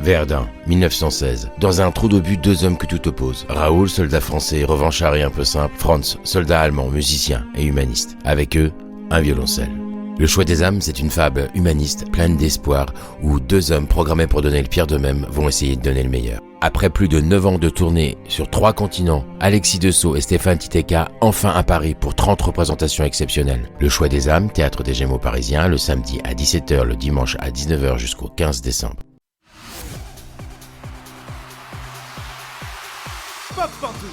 Verdun, 1916. Dans un trou d'obus, deux hommes que tout oppose. Raoul, soldat français, revanchard et un peu simple. Franz, soldat allemand, musicien et humaniste. Avec eux, un violoncelle. Le choix des âmes, c'est une fable humaniste, pleine d'espoir, où deux hommes programmés pour donner le pire d'eux-mêmes vont essayer de donner le meilleur. Après plus de 9 ans de tournée sur 3 continents, Alexis Dessau et Stéphane Titeka enfin à Paris pour 30 représentations exceptionnelles. Le choix des âmes, théâtre des Gémeaux parisiens, le samedi à 17h, le dimanche à 19h jusqu'au 15 décembre. Pop Pantouf,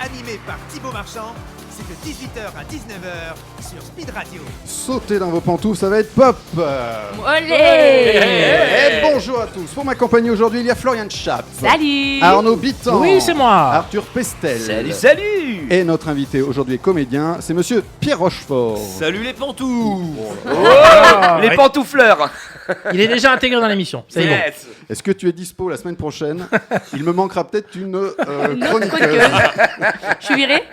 animé par Thibaut Marchand, c'est de 18h à 19h sur Speed Radio. Sautez dans vos pantoufles, ça va être pop. Olé Et bonjour à tous. Pour m'accompagner aujourd'hui, il y a Florian Schaap. Salut Arnaud Bitan. Oui, c'est moi. Arthur Pestel. Salut. Et notre invité aujourd'hui est comédien, c'est monsieur Pierre Rochefort. Salut les pantoufles. Les pantoufleurs. Il est déjà intégré dans l'émission. C'est bon. Yes. Est-ce que tu es dispo la semaine prochaine? Il me manquera peut-être une chroniqueuse. chroniqueuse. Je suis virée.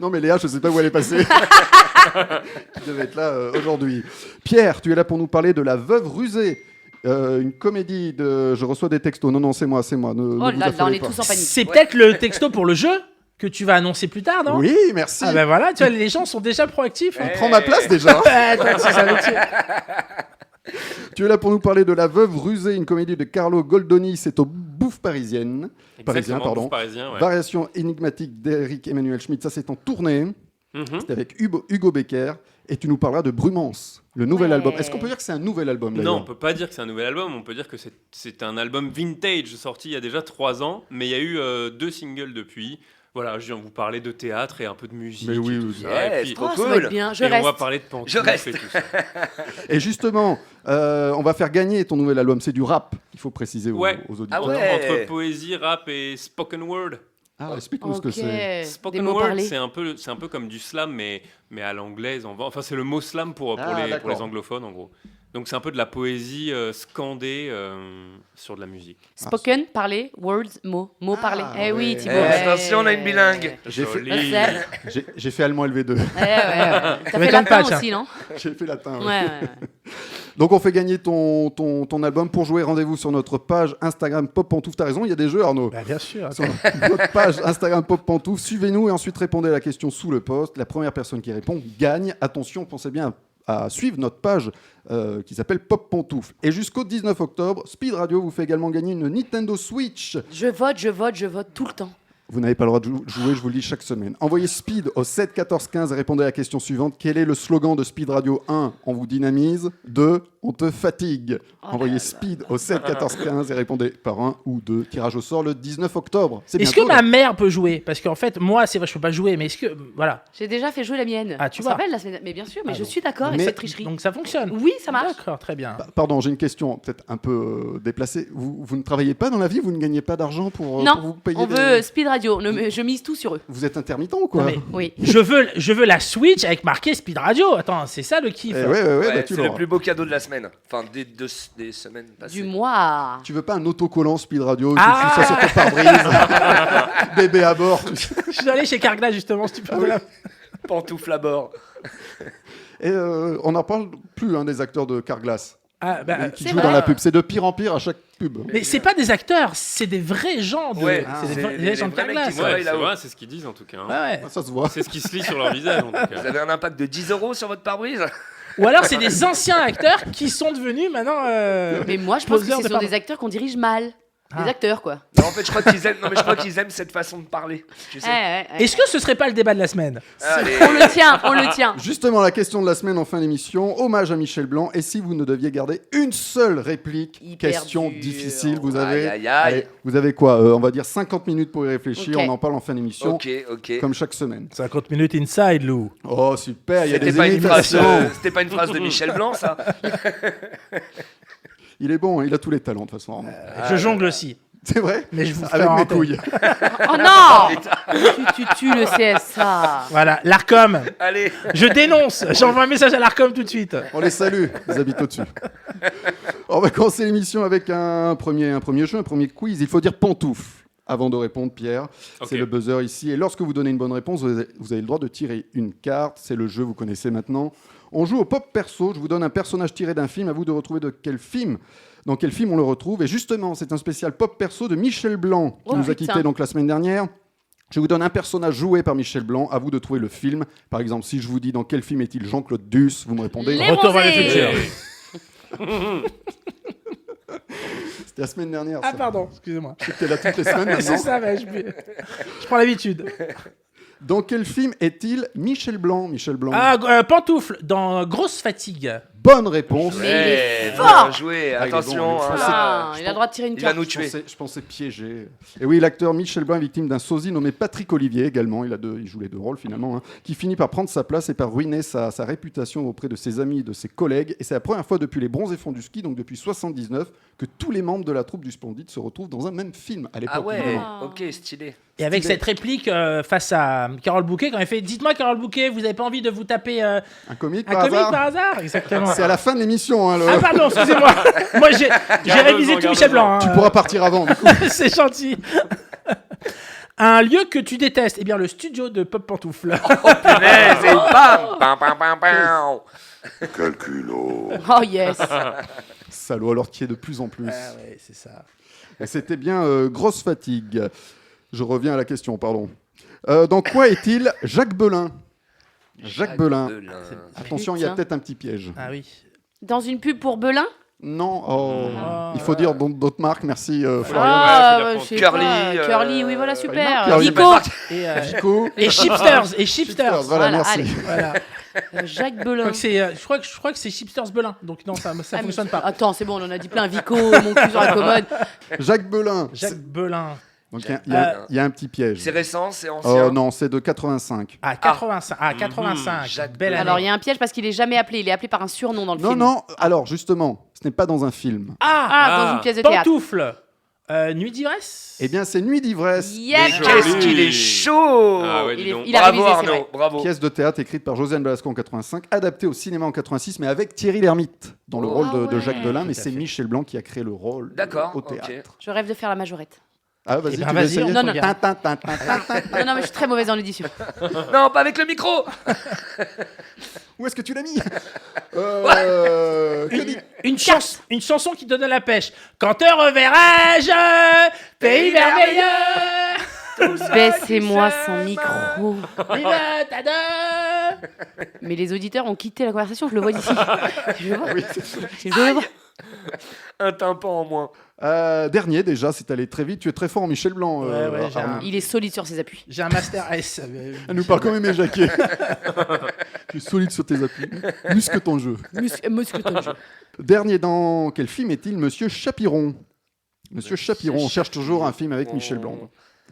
Non mais Léa, je sais pas où elle est passée. Qui devait être là aujourd'hui. Pierre, tu es là pour nous parler de La Veuve rusée. Une comédie de... Je reçois des textos. Non, c'est moi. Oh là là, on est tous en panique. C'est peut-être le texto pour le jeu que tu vas annoncer plus tard, non? Oui, merci. Ah ben voilà, tu vois, les gens sont déjà proactifs. Il prend ma place déjà. Ouais, toi, c'est ça, métier. Tu es là pour nous parler de La Veuve rusée, une comédie de Carlo Goldoni. C'est au Bouffe Parisien, pardon. Parisien, ouais. Variation énigmatique d'Éric Emmanuel Schmitt. Ça, c'est en tournée. C'est avec Hugo Becker. Et tu nous parleras de Brumance, le nouvel album. Est-ce qu'on peut dire que c'est un nouvel album d'ailleurs? Non, on peut pas dire que c'est un nouvel album. On peut dire que c'est un album vintage sorti il y a déjà 3 ans, mais il y a eu 2 singles depuis. Voilà, je viens vous parler de théâtre et un peu de musique. Mais oui, et tout oui. ça. Et puis, Oh, ça va être bien, je et reste. on va parler de pantoufles Je reste. et tout ça. Et justement, on va faire gagner ton nouvel album. C'est du rap, il faut préciser aux auditeurs. Ah ouais. Entre poésie, rap et spoken word. Ah, explique-nous ce que c'est. Spoken word, c'est un peu comme du slam, mais à l'anglaise. Enfin, c'est le mot slam pour les anglophones, en gros. Donc, c'est un peu de la poésie scandée sur de la musique. Spoken, parler, words, mots parler. Eh oui, Thibaut. Attention, on a une bilingue. J'ai fait allemand LV2. T'as fait latin aussi, non? J'ai fait latin. Ouais. Donc on fait gagner ton album. Pour jouer, rendez-vous sur notre page Instagram Pop Pantouf. T'as raison, il y a des jeux, Arnaud. Bien sûr. Sur notre page Instagram Pop Pantouf. Suivez-nous et ensuite répondez à la question sous le post. La première personne qui répond gagne. Attention, pensez bien à suivre notre page qui s'appelle Pop Pantouf. Et jusqu'au 19 octobre, Speed Radio vous fait également gagner une Nintendo Switch. Je vote tout le temps. Vous n'avez pas le droit de jouer, je vous le dis chaque semaine. Envoyez Speed au 7 14 15 et répondez à la question suivante. Quel est le slogan de Speed Radio? 1. On vous dynamise. 2. On te fatigue. Envoyez Speed au 7 14 15 et répondez par 1 ou 2. Tirage au sort le 19 octobre. C'est Est-ce bientôt, que là. ma mère peut jouer? Parce qu'en fait, moi, c'est vrai, je peux pas jouer, mais est-ce que... Voilà. J'ai déjà fait jouer la mienne. Ah, tu On vois. se rappelle la semaine. Mais bien sûr, mais je suis d'accord avec Mais- cette tricherie. Donc ça fonctionne. Oui, ça marche. D'accord, très bien. Pardon, j'ai une question peut-être un peu déplacée. Vous ne travaillez pas dans la vie? Vous ne gagnez pas d'argent pour vous Non, payer on veut Speed Radio. Je mise tout sur eux. Vous êtes intermittent ou quoi? Non, mais Oui. je veux la Switch avec marqué Speed Radio. Attends, c'est ça le kiff. Ouais, bah, tu c'est le l'auras. plus beau cadeau de la semaine. Enfin, des semaines passées. Du mois. Tu veux pas un autocollant Speed Radio? Ah Tu fous ça sur ton pare-brise. Bébé à bord. Je suis allé chez Carglass justement, si tu peux. Pantoufle à bord. Et on n'en parle plus des acteurs de Carglass. Ah, bah, Qui c'est jouent vrai. dans la pub. C'est de pire en pire à chaque pub. mais c'est pas des acteurs, c'est des vrais gens de, Ouais, c'est des c'est vrais les gens de vrais mecs Carglass. qui Ouais, Ouais, c'est là-haut. vrai, c'est ce qu'ils disent en tout cas. hein. Ouais. Ah, ça se voit. C'est ce qui se lit sur leur visage en tout cas. Vous avez un impact de 10 € sur votre pare-brise? Ou alors c'est des anciens acteurs qui sont devenus maintenant. Mais moi, je pense que poseurs ce de sont pardon. des acteurs qu'on dirige mal. Ah. Des acteurs, quoi. Non, en fait, je crois qu'ils aiment cette façon de parler. Tu sais. Ouais. Est-ce que ce serait pas le débat de la semaine? Allez. On le tient. Justement, la question de la semaine en fin d'émission, hommage à Michel Blanc. Et si vous ne deviez garder une seule réplique, Hyper question dur. difficile, vous avez, Aïe. Allez, vous avez quoi On va dire 50 minutes pour y réfléchir. Ok. On en parle en fin d'émission, Ok. comme chaque semaine. 50 minutes inside, Lou. Oh super, il y a des C'était imitations. pas une phrase de Michel Blanc, ça? Il est bon, il a tous les talents de toute façon. Arnaud. Je jongle aussi. C'est vrai? Mais je vous Avec ferai mes en couilles. Oh non Tu tues le CSA. Voilà, l'Arcom. Allez. Je dénonce. J'envoie un message à l'Arcom tout de suite. On les salue, ils habitent au-dessus. On va commencer l'émission avec un premier jeu, un premier quiz. Il faut dire pantoufle avant de répondre, Pierre. Ok. C'est le buzzer ici. Et lorsque vous donnez une bonne réponse, vous avez le droit de tirer une carte. C'est le jeu, vous connaissez maintenant. On joue au pop perso. Je vous donne un personnage tiré d'un film. À vous de retrouver dans quel film on le retrouve. Et justement, c'est un spécial pop perso de Michel Blanc qui nous a quittés donc la semaine dernière. Je vous donne un personnage joué par Michel Blanc. À vous de trouver le film. Par exemple, si je vous dis dans quel film est-il Jean-Claude Duss, vous me répondez. Retour vers le futur. C'était la semaine dernière. Ça. Ah pardon, excusez-moi. C'était là toutes les semaines maintenant. C'est ça, je prends l'habitude. Dans quel film est-il Michel Blanc? Ah, pantoufle, dans Grosse Fatigue. Bonne réponse. Mais il est Bien fort. joué, Ah, il est attention. bon, lui. hein. Il a le droit de tirer une Il va carte. nous tuer. Je pensais piégé. Et oui, l'acteur Michel Blanc est victime d'un sosie nommé Patrick Olivier également. Il joue les deux rôles finalement, hein, qui finit par prendre sa place et par ruiner sa réputation auprès de ses amis et de ses collègues. Et c'est la première fois depuis les bronzes et fonds du ski, donc depuis 79, que tous les membres de la troupe du Splendide se retrouvent dans un même film à l'époque. Ah ouais, évidemment. ok, stylé. Et avec cette réplique face à Carole Bouquet, quand elle fait « Dites-moi, Carole Bouquet, vous n'avez pas envie de vous taper Un comique un par comique hasard. par hasard ?» Exactement. C'est à la fin de l'émission. Hein, Ah pardon, excusez-moi. Moi, j'ai révisé tout Michel Blanc. Tu hein. pourras partir avant. Du coup. C'est gentil. Un lieu que tu détestes, eh bien le studio de Pop Pantoufle. Punaise, et bam, bam, bam, bam, bam. Oh yes. Salaud, alors qui est de plus en plus. Ah ouais, c'est ça. Et c'était bien Grosse Fatigue. Je reviens à la question, pardon. Dans quoi est-il Jacques Belin? Jacques Belin. Attention, il y a Putain. peut-être un petit piège. Ah oui. Dans une pub pour Belin. Non, Ah. il faut dire d'autres marques. Merci Florian. Ah, je sais Curly, pas. Curly, oui, voilà, super. Curly. Vico. Et, Chico. et Chipsters. Et Chipsters. Voilà, Voilà, merci. allez. Voilà. Jacques Je Belin. crois que c'est Chipsters Belin. Donc non, ça Ah, mais- fonctionne pas. Attends, c'est bon, on en a dit plein. Vico, mon cul sur la commode. Jacques Belin. Jacques Belin. Donc il y a un petit piège. C'est récent, c'est ancien. Oh non, c'est de 85. Ah, 85. Ah, 85. Jacques Belle année. Alors, il y a un piège parce qu'il est jamais appelé. Il est appelé par un surnom dans le Non, film. non. Alors justement, ce n'est pas dans un film. Ah, dans une pièce de théâtre. Pantoufle. Nuit d'ivresse. Eh bien, c'est Nuit d'ivresse. Mais Yes. qu'est-ce qu'il est chaud. Ah ouais, dis Il est- donc. il a Bravo révisé, c'est vrai. Arnaud, bravo. Pièce de théâtre écrite par Josiane Balasco en 85, adaptée au cinéma en 86, mais avec Thierry Lhermitte dans le Oh. rôle Ah de ouais. Jacques Belin. Mais Tout à c'est fait. Michel Blanc qui a créé le rôle D'accord, au ok. théâtre. Je rêve de faire la majorette. Ah, vas-y, Eh ben, tu veux vas-y, essayer on Non, non. regarde. Non, non, mais je suis très mauvaise en édition. Non, pas avec le micro. Où est-ce que tu l'as mis que dit- Une chanson qui donne de la pêche. Quand te reverrai-je, pays merveilleux. Baissez-moi son micro. Vive ta deux. Mais les auditeurs ont quitté la conversation, je le vois d'ici. Je le vois. Je le vois. Un tympan en moins. Dernier déjà, c'est allé très vite. Tu es très fort en Michel Blanc. Ouais, j'ai Arnaud. un- Il est solide sur ses appuis. J'ai un master S. Elle nous parle comme Aimé Jacquet. Tu es solide sur tes appuis. Musque ton jeu. Muscle ton jeu. Dernier, dans quel film est-il Monsieur Chapiron? Monsieur Chapiron, on cherche toujours un film avec Michel Blanc.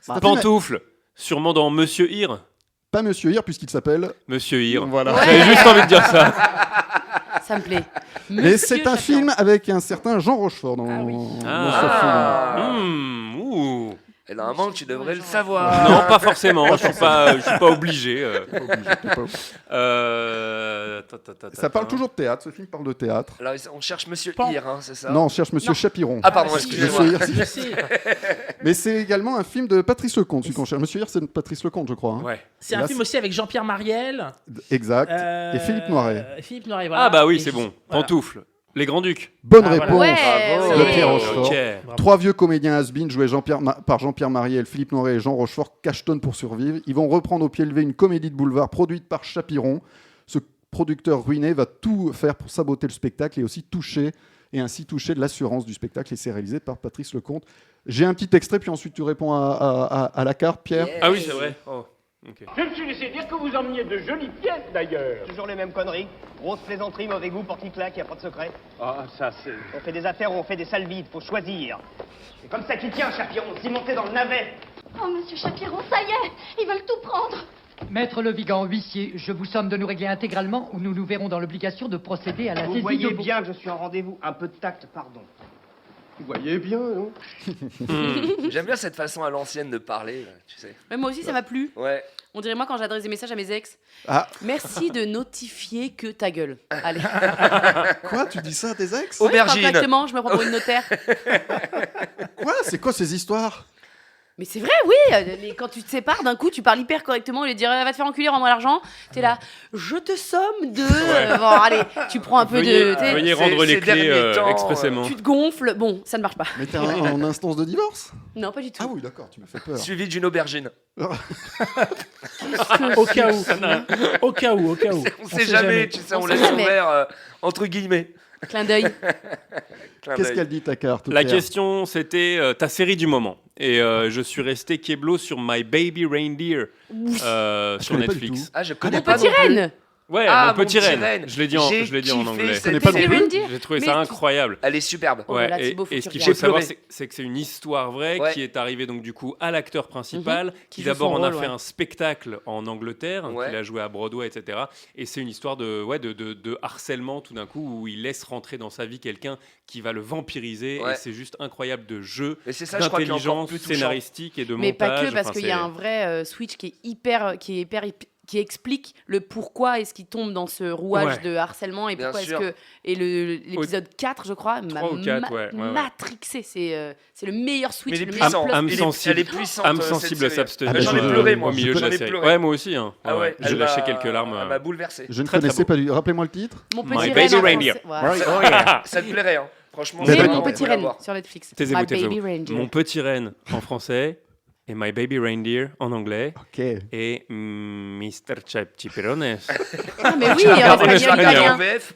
C'est un film- Pantoufle. Sûrement dans Monsieur Hir. Pas Monsieur Hir, puisqu'il s'appelle. Monsieur Hir. Voilà. Ouais. J'avais juste envie de dire ça. Ça me plaît. Mais c'est un film avec un certain Jean Rochefort dans, Ah oui. dans ce film. Ouh. Et normalement, tu devrais le savoir. Non, pas forcément. Je suis pas obligé. Pas obligé, t'es pas obligé. Ça parle toujours de théâtre, ce film parle de théâtre. Alors, on cherche Monsieur Pan. Hir, hein, c'est ça? Non, on cherche Monsieur Non. Chapiron. Ah, pardon, Ah, si, excusez-moi. Monsieur Hir, Je sais. mais c'est également un film de Patrice Lecomte, celui qu'on cherche. Monsieur Hir, c'est de Patrice Lecomte, je crois. hein. Ouais. C'est Là, un film aussi avec Jean-Pierre Mariel. Exact. Et Philippe Noiret. Philippe Noiret, voilà. Ah bah oui, Et c'est je- bon. voilà. Pantoufle. Les Grands-Ducs. Bonne Ah, voilà. réponse Ouais, Bravo. de oui. Pierre Rochefort. Ok. Bravo. Trois vieux comédiens has-been joués par Jean-Pierre Mariel, Philippe Noiret et Jean Rochefort cachetonnent pour survivre. Ils vont reprendre au pied levé une comédie de boulevard produite par Chapiron. Ce producteur ruiné va tout faire pour saboter le spectacle et aussi toucher de l'assurance du spectacle. Et c'est réalisé par Patrice Lecomte. J'ai un petit extrait, puis ensuite tu réponds à la carte, Pierre. Yes. Ah oui, c'est vrai. Oh. Ok. Je me suis laissé dire que vous emmeniez de jolies pièces d'ailleurs. Toujours les mêmes conneries. Grosse plaisanterie, mauvais goût, porte-claque, y a pas de secret. Ah, ça c'est... On fait des affaires ou on fait des salles vides, faut choisir. C'est comme ça qu'il tient, Chapiron, cimenté dans le navet. Oh, monsieur Chapiron, ça y est, ils veulent tout prendre. Maître Le Vigan, huissier, je vous somme de nous régler intégralement ou nous nous verrons dans l'obligation de procéder à la Vous saisie voyez de vos- bien que je suis en rendez-vous. Un peu de tact, pardon. Vous voyez bien, non? J'aime bien cette façon à l'ancienne de parler, tu sais. Mais moi aussi, ça m'a plu. Ouais. On dirait moi quand j'adresse des messages à mes ex. Ah. Merci de notifier que ta gueule. Allez. Quoi, tu dis ça à tes ex? Ouais, je parle Aubergine. correctement, je me prends pour une notaire. Quoi? C'est quoi ces histoires? Mais c'est vrai, oui. Mais quand tu te sépares, d'un coup, tu parles hyper correctement. Au lieu de dire va te faire enculer, rends-moi l'argent. T'es là, je te somme de. Bon, allez, tu prends un peu de. Veuillez rendre les clés expressément. Tu te gonfles. Bon, ça ne marche pas. Mais t'es en instance de divorce? Non, pas du tout. Ah oui, d'accord, tu me fais peur. Suivi d'une aubergine. Au cas où. Au cas où. On sait jamais, tu sais, on laisse ouvert entre guillemets. Clin d'œil. Qu'est-ce qu'elle dit, ta carte? La question, c'était ta série du moment. Et je suis resté keblo sur My Baby Reindeer sur Netflix. Ah, je connais pas. Mon petit renne. Ouais, mon petit renne. Je l'ai dit en anglais. Je connais pas non plus. J'ai trouvé ça incroyable. Elle est superbe. Ouais, et ce qu'il faut savoir, c'est que c'est une histoire vraie qui est arrivée donc du coup à l'acteur principal, qui d'abord en a fait un spectacle en Angleterre, qu'il a joué à Broadway, etc. Et c'est une histoire de harcèlement tout d'un coup où il laisse rentrer dans sa vie quelqu'un qui va le vampiriser. Et c'est juste incroyable de jeu, d'intelligence scénaristique et de montage. Mais pas que, parce qu'il y a un vrai switch qui explique le pourquoi est-ce qu'il tombe dans ce rouage de harcèlement et pourquoi est-ce que l'épisode 4 je crois matrixé, c'est le meilleur switch. Mais elle est puissante. Âme sensible s'abstenir. J'en ai pleuré moi au milieu de la série. Ouais, moi aussi. J'ai lâché quelques larmes. Elle m'a bouleversé. Je ne connaissais pas du. Rappelez-moi le titre. Mon petit My Baby Reindeer. Ça te plairait, hein. Franchement. Mon petit renne sur Netflix. My Baby Reindeer. Mon petit renne en français. Et My Baby Reindeer en anglais. Et Mr. Chipirones. Ah, mais oui, t'as regardé en VF?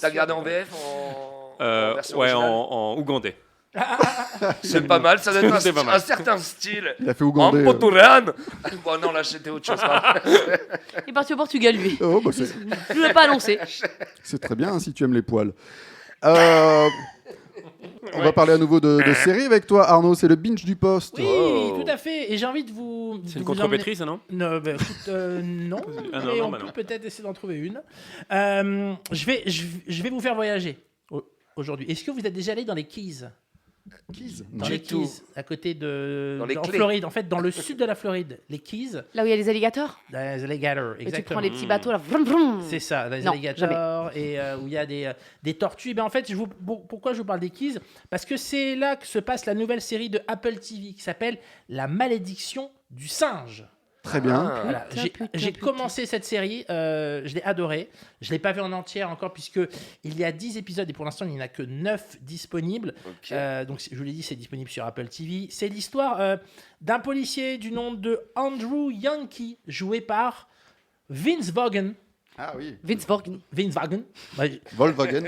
T'as regardé en VF en version originale? En ougandais. C'est pas mal, ça donne un certain style. Il a fait ougandais. En Portugal. Bon, non, là, c'était autre chose. Il est parti au Portugal, lui. Oh, bah, je ne l'ai pas annoncé. C'est très bien si tu aimes les poils. On va parler à nouveau de série avec toi, Arnaud. C'est le binge du poste. Oui, tout à fait. Et j'ai envie de vous. C'est une contrepétrie, ça, non? Non, non. Mais on peut peut-être essayer d'en trouver une. Je vais vous faire voyager aujourd'hui. Est-ce que vous êtes déjà allé dans les Keys? Dans les Keys, à côté en Floride, en fait, dans le sud de la Floride, les Keys. Là où il y a les alligators. Les alligators, exactement. Et tu prends les petits bateaux là. Vroom, vroom. C'est ça, les alligators et où il y a des tortues. Et ben en fait, pourquoi je vous parle des Keys? Parce que c'est là que se passe la nouvelle série de Apple TV qui s'appelle La Malédiction du singe. Très bien. Voilà. J'ai commencé cette série, je l'ai adorée. Je ne l'ai pas vue en entière encore puisqu'il y a 10 épisodes et pour l'instant il n'y en a que 9 disponibles. Donc je vous l'ai dit, c'est disponible sur Apple TV. C'est l'histoire d'un policier du nom de Andrew Yankee, joué par Vince Vaughn. Ah oui. Vince Vaughn. Volkswagen.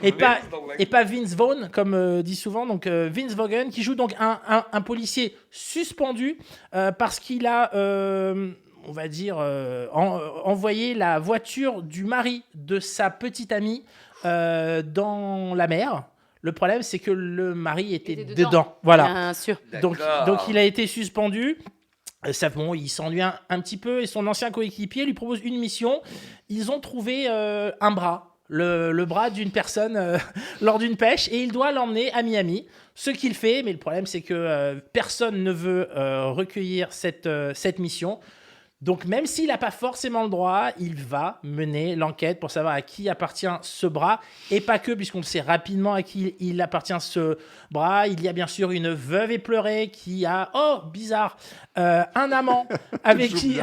Et pas Vince Vaughn, comme dit souvent. Donc Vince Vaughn, qui joue donc un policier suspendu parce qu'il a, on va dire, envoyé la voiture du mari de sa petite amie dans la mer. Le problème, c'est que le mari était dedans. Voilà. Bien sûr. Donc il a été suspendu. Il s'ennuie un petit peu et son ancien coéquipier lui propose une mission. Ils ont trouvé un bras, le bras d'une personne lors d'une pêche et il doit l'emmener à Miami. Ce qu'il fait, mais le problème c'est que personne ne veut recueillir cette mission. Donc même s'il n'a pas forcément le droit, il va mener l'enquête pour savoir à qui appartient ce bras. Et pas que, puisqu'on le sait rapidement à qui il appartient ce bras. Il y a bien sûr une veuve éplorée qui a, bizarre, un amant avec qui...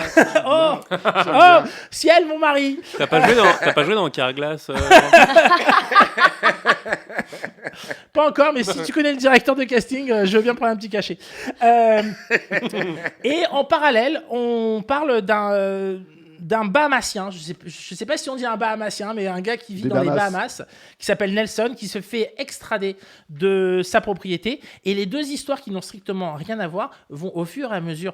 ciel, mon mari. T'as pas joué dans Carglass Pas encore, mais si tu connais le directeur de casting, je veux bien prendre un petit cachet. Et en parallèle, on parle d'un Bahamassien, je sais pas si on dit un Bahamassien, mais un gars qui vit dans les Bahamas, qui s'appelle Nelson, qui se fait extrader de sa propriété. Et les deux histoires qui n'ont strictement rien à voir vont au fur et à mesure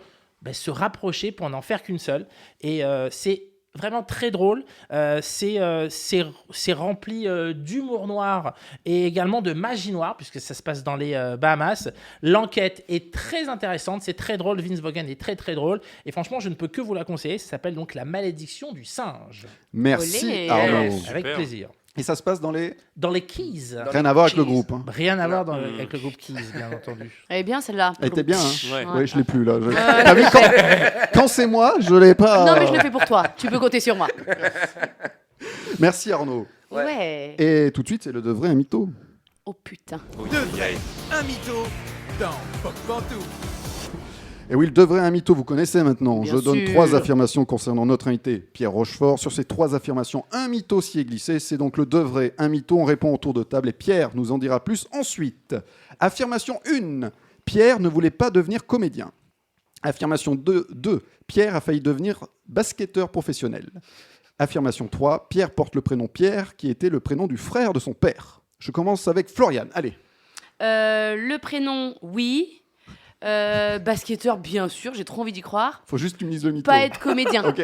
se rapprocher pour n'en faire qu'une seule. Et c'est vraiment très drôle, c'est rempli d'humour noir et également de magie noire puisque ça se passe dans les Bahamas. L'enquête est très intéressante, c'est très drôle, Vince Vaughn est très très drôle et franchement je ne peux que vous la conseiller, ça s'appelle donc La Malédiction du singe. Merci Arnaud. Avec plaisir. Et ça se passe dans les Keys. Rien à voir avec le groupe. Hein. Rien à voir avec le groupe Keys, bien entendu. Elle est bien celle-là. Elle était bien. Hein. Ouais. Oui, je l'ai plus là. T'as vu quand c'est moi, je l'ai pas. Non mais je le fais pour toi. Tu peux compter sur moi. Merci Arnaud. Ouais. Et tout de suite, c'est le de vrai un mytho. Oh putain. De vrai, un mytho dans Pop Pantouf. Et oui, le de vrai, un mytho, vous connaissez maintenant. Bien Je donne sûr. 3 affirmations concernant notre invité, Pierre Rochefort. Sur ces 3 affirmations, un mytho s'y est glissé. C'est donc le de vrai, un mytho. On répond au tour de table et Pierre nous en dira plus ensuite. Affirmation 1. Pierre ne voulait pas devenir comédien. Affirmation 2. Pierre a failli devenir basketteur professionnel. Affirmation 3. Pierre porte le prénom Pierre, qui était le prénom du frère de son père. Je commence avec Florian. Allez. Le prénom, oui. Basketteur, bien sûr, j'ai trop envie d'y croire. Faut juste que tu me dises le mytho. Pas être comédien. Ok.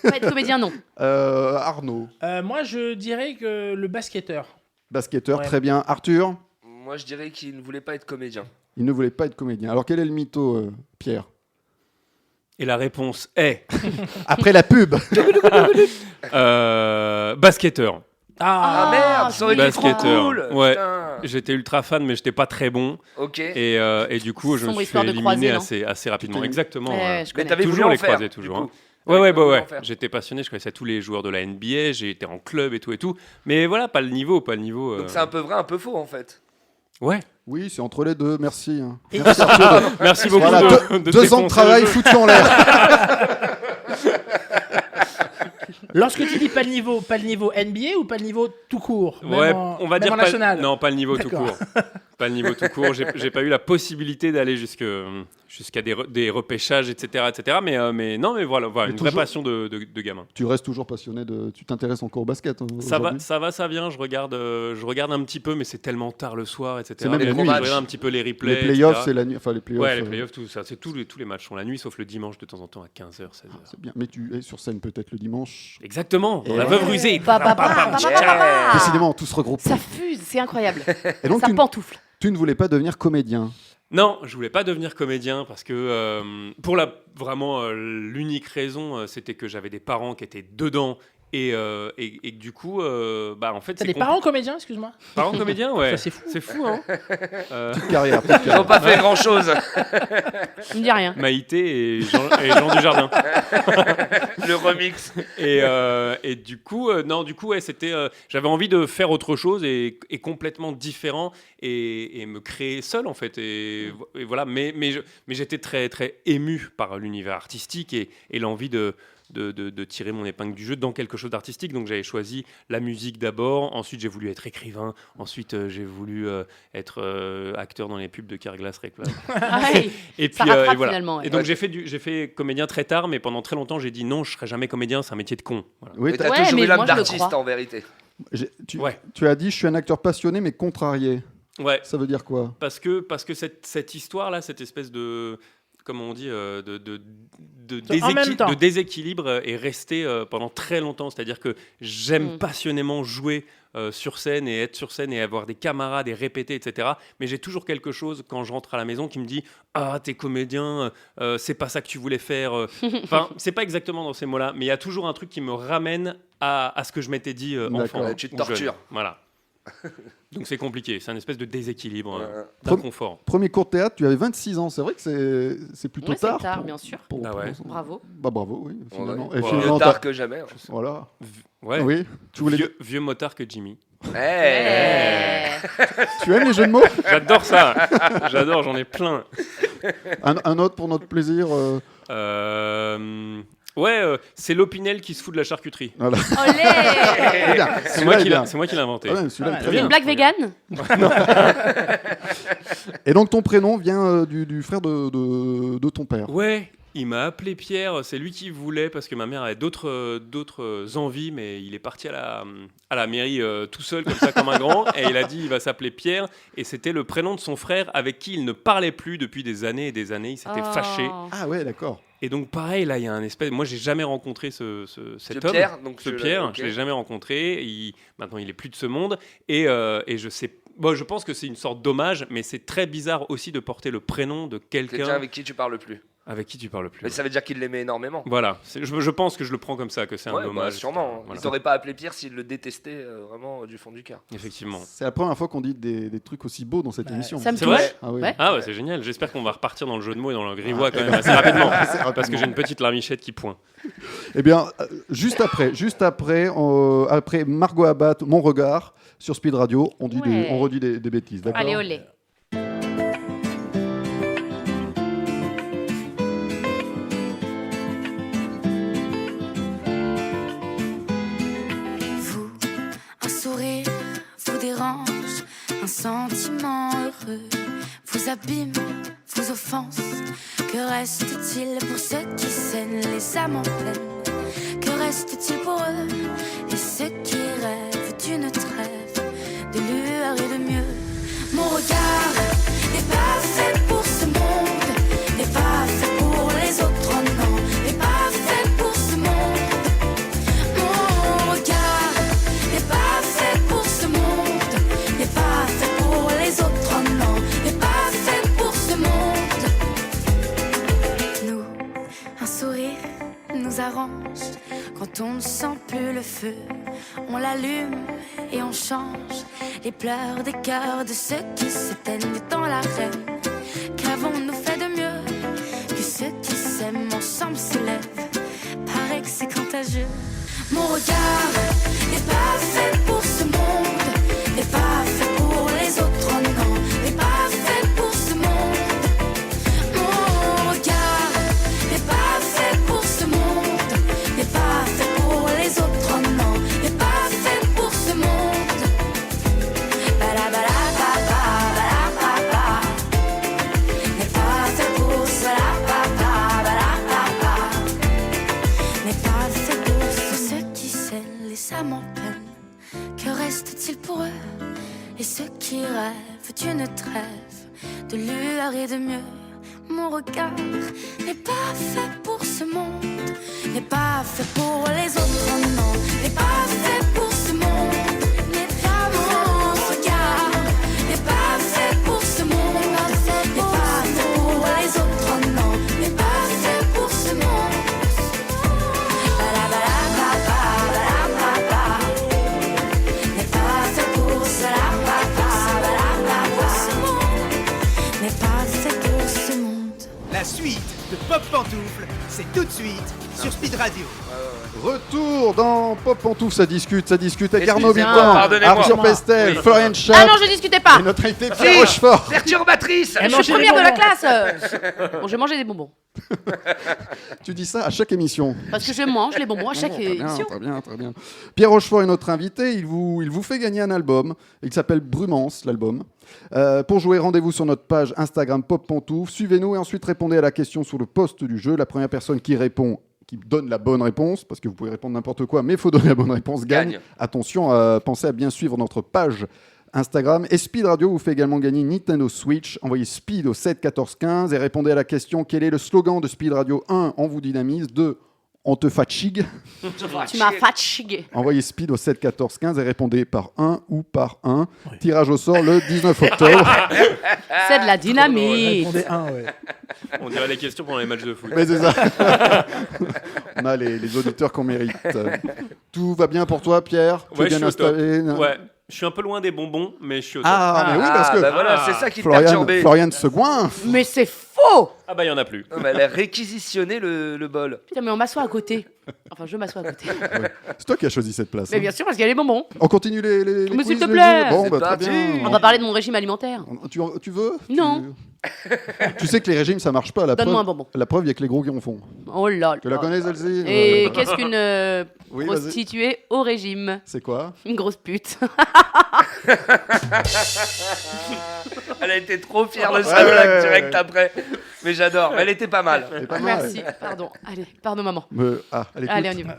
Pas être comédien, non. Arnaud. Moi, je dirais que le basketteur. Basketteur, Ouais. très bien. Arthur. Moi, je dirais qu'il ne voulait pas être comédien. Il ne voulait pas être comédien. Alors quel est le mytho, Pierre? Et la réponse est Après la pub. basketteur. Ah merde, ça aurait été trop Basketteur. cool. Ouais. Putain. J'étais ultra fan, mais j'étais pas très bon. Ok. Et du coup, je me Sombre suis histoire fait de croisé, éliminer non assez rapidement. Tu t'es- Exactement. Ouais, je Mais connais. t'avais voulu Toujours en les faire, croiser, du toujours. coup. Hein. T'avais Ouais. voulu en faire. J'étais passionné, je connaissais tous les joueurs de la NBA, j'ai été en club et tout. Mais voilà, pas le niveau. Donc c'est un peu vrai, un peu faux en fait. Ouais. Oui, c'est entre les deux. Merci. Hein. Et- Merci Arthur. Merci beaucoup Voilà, de 2 ans de défoncer travail le jeu. foutu en l'air. Lorsque tu dis pas le niveau NBA ou pas le niveau tout court même Ouais, en- on va même dire en pas, national. non, pas le niveau tout D'accord. court. Pas le niveau tout court. J'ai pas eu la possibilité d'aller jusqu'à des repêchages, etc. Mais non, mais voilà, Mais une vraie toujours- passion de gamin. Tu restes toujours passionné de. Tu t'intéresses encore au basket. Ça aujourd'hui ça vient. Je regarde un petit peu, mais c'est tellement tard le soir, etc. C'est même Mais les je nuits. regarde un petit peu les replays. Les playoffs, etc. c'est la nuit. Enfin, les playoffs. Ouais, les playoffs, tout ça. C'est tous les matchs sont la nuit, sauf le dimanche de temps en temps à 15h, 16h. C'est bien. Mais tu es sur scène peut-être le dimanche. Exactement. Dans Et la ouais. veuve rusée. Décidément, tout se regroupe. Ça fuse, c'est incroyable. Et donc, Ça pantoufle. tu ne voulais pas devenir comédien. Non, je voulais pas devenir comédien parce que pour l'unique raison, c'était que j'avais des parents qui étaient dedans et que du coup, en fait, T'as des parents comédiens, excuse-moi. Parents comédiens, ouais. Ça, c'est fou. C'est fou, hein. Petite carrière. Ils n'ont pas fait grand chose. Je me dis rien. Maïté et Jean Dujardin. Le remix. Et du coup, ouais, c'était. J'avais envie de faire autre chose et complètement différent et me créer seul en fait. Et voilà. Mais j'étais très très ému par l'univers artistique et l'envie de tirer mon épingle du jeu dans quelque chose d'artistique. Donc j'avais choisi la musique d'abord, ensuite j'ai voulu être écrivain, ensuite j'ai voulu être acteur dans les pubs de Carglass Réclame. Et Ça puis rattrape et voilà. finalement, ouais. Et donc j'ai fait comédien très tard, mais pendant très longtemps j'ai dit non, je serai jamais comédien, c'est un métier de con. Voilà. Oui, Mais t'as- t'as toujours mais eu l'âme moi, je le d'artiste crois. en vérité. Ouais. tu as dit je suis un acteur passionné mais contrarié. Ouais. Ça veut dire quoi? Parce que cette histoire là, cette espèce de comment on dit temps. de déséquilibre est restée pendant très longtemps. C'est-à-dire que j'aime passionnément jouer sur scène et être sur scène et avoir des camarades et répéter, etc. Mais j'ai toujours quelque chose quand je rentre à la maison qui me dit ah t'es comédien, c'est pas ça que tu voulais faire. Enfin c'est pas exactement dans ces mots-là, mais il y a toujours un truc qui me ramène à ce que je m'étais dit enfant. D'accord. Tu te ou jeune. tortures. Voilà. Donc c'est compliqué, c'est un espèce de déséquilibre, d'inconfort. Premier cours de théâtre, tu avais 26 ans. C'est vrai que c'est plutôt Ouais, c'est tard. tard, bien sûr. Ah ouais. Bravo. Bah bravo, oui. Finalement. Ouais. Et Mieux finalement, tard t'as- que jamais. Voilà. Ouais. Oui. Tu voulais. Vieux motard que Jimmy. Tu aimes les jeux de mots? J'adore ça. J'adore, j'en ai plein. Un autre pour notre plaisir. C'est l'Opinel qui se fout de la charcuterie. Voilà. Olé. C'est bien. C'est Celui-là moi est qui l'ai inventé. bien. Ah ouais, celui-là est très C'est bien. une blague vegan. Et donc ton prénom vient du frère de ton père. Ouais, il m'a appelé Pierre, c'est lui qui voulait parce que ma mère avait d'autres envies, mais il est parti à la mairie tout seul, comme ça, comme un grand, et il a dit il va s'appeler Pierre, et c'était le prénom de son frère avec qui il ne parlait plus depuis des années et des années, il s'était fâché. Ah ouais, d'accord. Et donc pareil, là il y a un espèce... Moi j'ai jamais rencontré cet homme, Pierre, donc ce Pierre, ok. je l'ai jamais rencontré, maintenant il est plus de ce monde, et je sais... Bon, je pense que c'est une sorte d'hommage, mais c'est très bizarre aussi de porter le prénom de Quelqu'un quelqu'un avec qui tu parles plus. avec qui tu parles plus. Mais ça veut dire qu'il l'aimait énormément. Voilà, je pense que je le prends comme ça, que c'est Ouais, un hommage. sûrement. Voilà. Il t'aurait pas appelé Pierre s'il le détestait vraiment du fond du cœur. Effectivement. C'est la première fois qu'on dit des trucs aussi beaux dans cette émission. Ça me C'est touche. vrai Ah oui. Ouais. Ah ouais, c'est génial. J'espère qu'on va repartir dans le jeu de mots et dans le grivois quand même assez rapidement. Parce que j'ai une petite larmichette qui pointe. Eh bien, juste après, après Margot Abat, Mon Regard, sur Speed Radio, on redit des bêtises, d'accord? Allez, olé. vos abîmes, vos offenses. Que reste-t-il pour ceux qui saignent les âmes en peine? Que reste-t-il pour eux et ceux qui rêvent d'une trêve, de lueur et de mieux? Mon regard n'est pas fait pour ce monde, n'est pas fait pour les autres, oh non, n'est pas fait pour ce monde. Mon regard n'est pas fait pour ce monde, n'est pas fait pour les autres, oh non, n'est pas fait pour ce monde. Nous, un sourire nous arrange quand on ne sent plus le feu. On l'allume et on change les pleurs des cœurs de ceux qui s'éteignent dans l'arène. Qu'avons-nous fait de mieux que ceux qui s'aiment ensemble se lèvent? Paraît que c'est contagieux. Mon regard n'est pas fait pour ce monde, n'est pas fait pour les autres, oh non, n'est pas fait pour ce monde. Mon regard n'est pas fait pour ce monde, n'est pas fait pour les autres, oh non, n'est pas fait pour ce monde. N'est pas fait pour cela, n'est pas fait pour ceux qui saignent les âmes en peine. Que reste-t-il pour eux et ceux qui rêvent d'une trêve, de lueur et de mieux? Mon regard n'est pas fait pour ce monde, n'est pas fait pour les autres, oh non, n'est pas fait pour ce monde, n'est pas mon regard, n'est pas fait pour ce monde, n'est pas fait pour les autres, oh non, n'est pas fait pour ce monde. N'est pas fait pour cela, n'est pas fait pour ce monde. La suite de Pop Pantoufle, c'est tout de suite sur Speed Radio. Retour dans Pop Pantoufle, ça discute avec Arnaud Excusez-moi, Bitan, pardonnez-moi. Arthur Pestel, Oui. Florian Schaap. Ah non, je discutais pas. Et notre invité Pierre Rochefort. Perturbatrice. Je suis première de la classe. Bon, j'ai mangé des bonbons. Tu dis ça à chaque émission. Parce que je mange les bonbons à chaque émission. Très bien. Pierre Rochefort est notre invité. Il vous fait gagner un album. Il s'appelle Brumance, l'album. Pour jouer, rendez-vous sur notre page Instagram Pop Pantoufle. Suivez-nous et ensuite répondez à la question sur le post du jeu. La première personne qui donne la bonne réponse, parce que vous pouvez répondre n'importe quoi, mais il faut donner la bonne réponse, gagne. Attention, pensez à bien suivre notre page Instagram. Et Speed Radio vous fait également gagner Nintendo Switch. Envoyez Speed au 7 14 15 et répondez à la question: quel est le slogan de Speed Radio? 1. On vous dynamise. 2. On te fatigue. Tu m'as fatigué. Envoyez Speed au 7 14 15 et répondez par 1 ou par 1. Oui. Tirage au sort le 19 octobre. C'est de la dynamite. Répondez 1, ouais. On dirait les questions pendant les matchs de foot. Mais c'est ça. On a les auditeurs qu'on mérite. Tout va bien pour toi, Pierre? Tu es bien installé? Ouais. Je suis un peu loin des bonbons, mais je suis au top. Mais oui, parce que voilà, c'est ça qui te perturbait. Florian se goinfre. Mais c'est faux. Ah bah il y en a plus. Non, mais elle a réquisitionné le bol. Putain, mais on m'assoit à côté. Enfin, je m'assois à côté. Ouais. C'est toi qui as choisi cette place. Mais bien sûr, parce qu'il y a les bonbons. On continue les mais quiz, s'il te les plaît. jeux. Bon, très bien. On va parler de mon régime alimentaire. Tu veux? Non. Tu sais que les régimes, ça marche pas. Donne-moi un bonbon. La preuve, il y a que les gros qui en font. Oh là là. Tu la connais, celle-ci? Et qu'est-ce qu'une Oui, prostituée au régime? C'est quoi? Une grosse pute. Elle a été trop fière de sa blague direct après. Mais j'adore. Elle était pas mal. Merci. Pardon. Allez, pardon maman. Allez, on y va.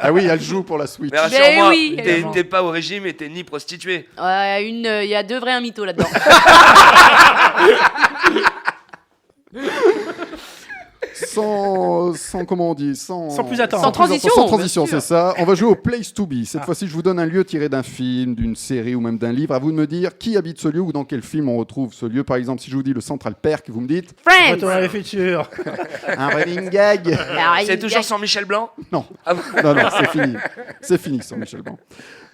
Ah oui, elle joue pour la Switch. Mais rassure-moi, t'es pas au régime et t'es ni prostituée. Il y a deux vrais mythos là-dedans. Sans comment on dit, sans plus attendre. Sans transition. Sans transition, c'est ça. On va jouer au Place to Be. Cette fois-ci, je vous donne un lieu tiré d'un film, d'une série ou même d'un livre. À vous de me dire qui habite ce lieu ou dans quel film on retrouve ce lieu. Par exemple, si je vous dis le Central Perk, vous me dites Friends. Retour à le futur. Un running gag. C'est toujours sans Michel Blanc? Non. Non, c'est fini. C'est fini sans Michel Blanc.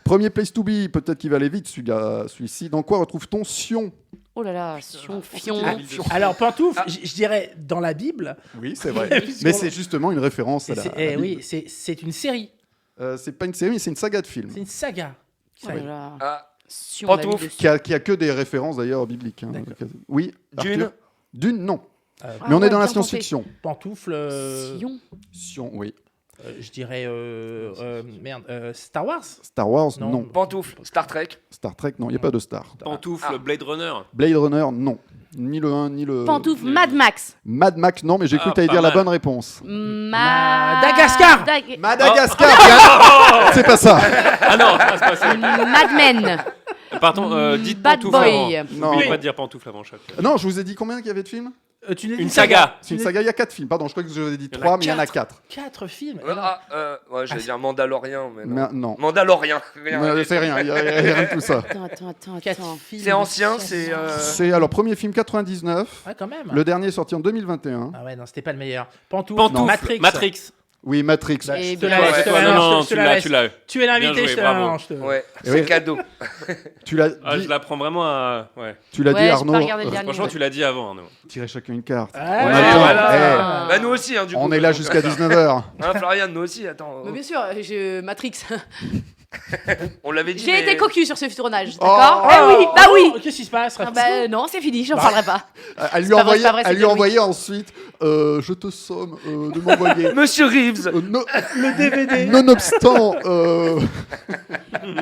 Premier Place to Be, peut-être qu'il va aller vite celui-ci. Dans quoi retrouve-t-on Sion? Oh là là, Fion. Alors, pantoufle, je dirais dans la Bible. Oui, c'est vrai. Mais c'est justement une référence à la Bible. Oui, c'est une série. C'est pas une série, mais c'est une saga de films. C'est une saga. Oh là là. Pantoufle. Qui a que des références d'ailleurs bibliques. Hein. Oui. Dune. Dune, non. Mais on est dans la science-fiction. Pantoufle. Sion. Sion, oui. Je dirais Star Wars. Star Wars, non. Pantoufle, Star Trek. Star Trek, non, il n'y a pas de Star. Pantoufle, Blade Runner. Blade Runner, non. Ni le 1, ni le... Pantoufle, Mad Max. Mad Max, non, mais j'ai cru que tu allais dire la bonne réponse. Madagascar. Madagascar. C'est pas ça. Ah non, c'est pas ça. Mad Men. Pardon, dites Bad pantoufle Boy. avant. Non. N'oubliez pas de dire pantoufle avant chaque. Non, je vous ai dit combien qu'il y avait de films? Une saga. C'est une saga, il y a 4 films. Pardon, je crois que je vous ai dit 3, mais il y en a 4. 4 films. J'allais dire Mandalorian, mais non. Non. Mandalorian. C'est rien, il n'y a rien de tout ça. Attends. C'est ancien, c'est... C'est alors premier film 99. Ah, quand même. Le dernier sorti en 2021. Ah ouais, non, c'était pas le meilleur. Pantoufle. Matrix. Oui, Matrix. Et Non, tu l'as. Tu es l'invité, je te la Ouais, c'est cadeau. Tu l'as Je la prends vraiment à... Ouais. Tu l'as dit, Arnaud. Franchement, tu l'as dit avant, Arnaud. Tirez chacun une carte. Voilà. Bah nous aussi, du coup. On est là jusqu'à 19h. Florian, nous aussi, attends. Mais bien sûr, Matrix. On l'avait dit. J'ai été cocu sur ce tournage, d'accord? Oui, bah oui. Qu'est-ce qui se passe? Non, c'est fini, j'en parlerai pas. Elle lui a envoyé ensuite je te somme de m'envoyer. Monsieur Reeves, le DVD. Nonobstant.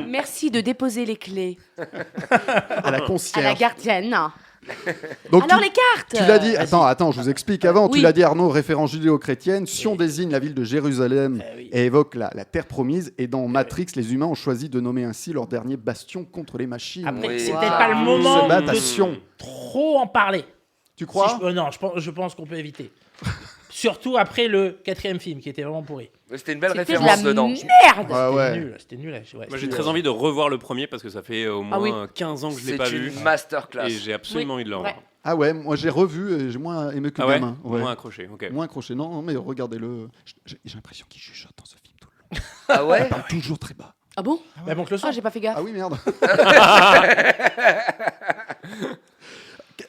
Merci de déposer les clés. À la concierge. À la gardienne. Donc alors les cartes. Tu l'as dit. Attends, je vous explique avant. Oui. Tu l'as dit, Arnaud, référence judéo-chrétienne. Si on désigne la ville de Jérusalem et évoque la terre promise, et dans Matrix, les humains ont choisi de nommer ainsi leur dernier bastion contre les machines. Après, c'est peut-être pas le moment se battent à Sion. Trop en parler. Tu crois? Non, je pense qu'on peut éviter. Surtout après le 4e film qui était vraiment pourri. C'était une belle référence dedans. Merde. C'était nul. Ouais, moi j'ai très envie de revoir le premier parce que ça fait au moins 15 ans que je l'ai pas vu. C'est une masterclass. Et j'ai absolument envie de le revoir. Ah ouais, moi j'ai revu et j'ai moins aimé que le gamin. Ouais. Moins accroché, ok. Moins accroché, non, mais regardez-le. J'ai l'impression qu'il chuchote dans ce film tout le long. Ah ouais? Il parle toujours très bas. Ah bon? Bah monte le son. Ah, j'ai pas fait gaffe. Ah oui, merde.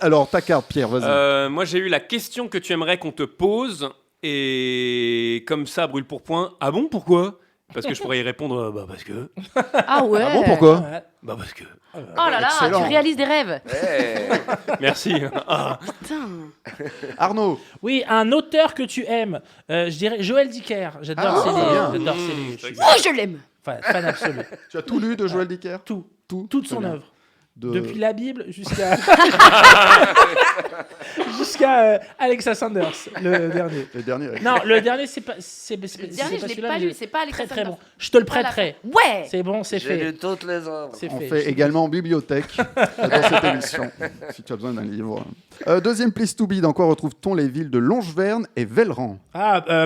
Alors, ta carte, Pierre, vas-y. Moi, j'ai eu la question que tu aimerais qu'on te pose. Et comme ça, brûle pour point. Ah bon, pourquoi? Parce que je pourrais y répondre, parce que... Ah ouais. Ah bon, pourquoi? Bah parce que... Oh là là, excellent. Tu réalises des rêves. Merci. Putain. Arnaud. Oui, un auteur que tu aimes. Je dirais Joël Dicker. J'adore ses livres. Oh, je l'aime. Enfin, fan absolu. Tu as tout lu de Joël Dicker? Toute son œuvre. Depuis la Bible jusqu'à Alexa Sanders, le dernier. Le dernier. Non, le dernier c'est pas le dernier, je l'ai pas lu, c'est pas Alexa Sanders. Très bon. Je te le prêterai. Ouais. C'est bon, c'est fait. J'ai lu toutes les œuvres. On fait également bibliothèque dans cette émission, si tu as besoin d'un livre. Deuxième place to be, dans quoi retrouve-t-on les villes de Longeverne et Velleran?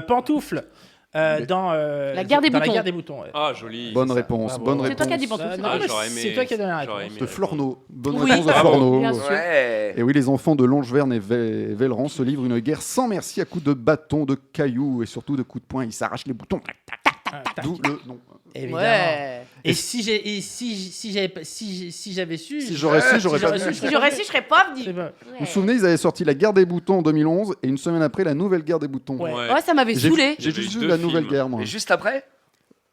Pantoufle. Dans la guerre des boutons. Ouais. Ah, joli. Bonne réponse. Bonne réponse. C'est toi qui as dit Pantoufle. C'est toi qui as donné la réponse. De Florneau. Bonne réponse de Florneau. Bien sûr. Et oui, les enfants de Longeverne et Velleran se livrent une guerre sans merci à coups de bâtons, de cailloux et surtout de coups de poing. Ils s'arrachent les boutons. D'où le nom. Évidemment. Ouais. Et si j'avais su, si j'aurais su, j'aurais pas dit. Si j'aurais su, je serais pas venu. Vous vous souvenez, ils avaient sorti la guerre des boutons en 2011 et une semaine après la nouvelle guerre des boutons. Ouais, ça m'avait saoulé. J'ai juste vu la nouvelle guerre, moi. Et juste après?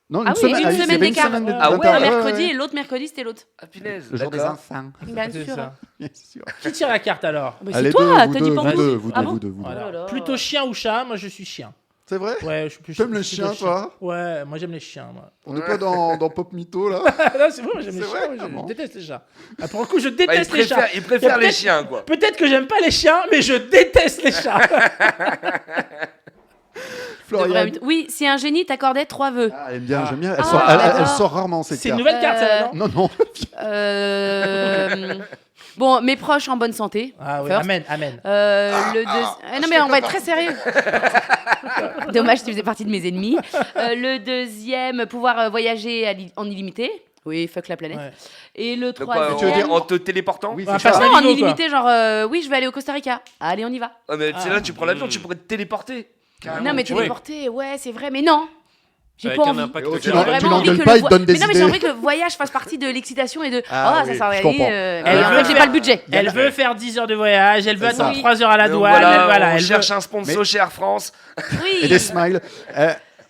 Non, une semaine d'écart. Un mercredi et l'autre mercmercredi c'était l'autre. Ah punaise. Le jour des enfants. Bien sûr. Qui tire la carte alors? C'est toi, t'as dit Pantoufle. Vous deux. Plutôt chien ou chat? Moi je suis chien. C'est vrai? Ouais, je suis plus. T'aimes les chiens, toi? Ouais, moi j'aime les chiens. Moi. On n'est pas dans Pop Mytho, là? Non, c'est bon, j'aime les chiens. Je déteste les chats. Pour le coup, je déteste les chats. Il préfère les chiens, quoi. Peut-être que j'aime pas les chiens, mais je déteste les chats. Oui, si un génie t'accordait 3 vœux. Ah, elle aime bien, j'aime bien. Elle sort rarement, cette carte. C'est une nouvelle carte, ça, non? Non. Bon, mes proches en bonne santé. Ah oui, amen. Non, mais on va être très sérieux. Dommage, tu faisais partie de mes ennemis. Le deuxième, pouvoir voyager en illimité. Oui, fuck la planète. Ouais. Et le troisième... Tu veux dire en te téléportant? Oui, non, en illimité, genre, oui, je vais aller au Costa Rica. Allez, on y va. Ah, mais là, tu prends l'avion, tu pourrais te téléporter. Carrément. Non, mais téléporter, ouais, c'est vrai, mais non. J'ai pas envie. Tu l'engueules pas, il te donne des idées. Mais non, mais j'ai envie que le voyage fasse partie de l'excitation et de ça sert à rien. En fait, j'ai pas le budget. Elle veut faire 10 heures de voyage, elle veut attendre 3 heures à la douane. Elle cherche un sponsor chez Air France. Et des smiles.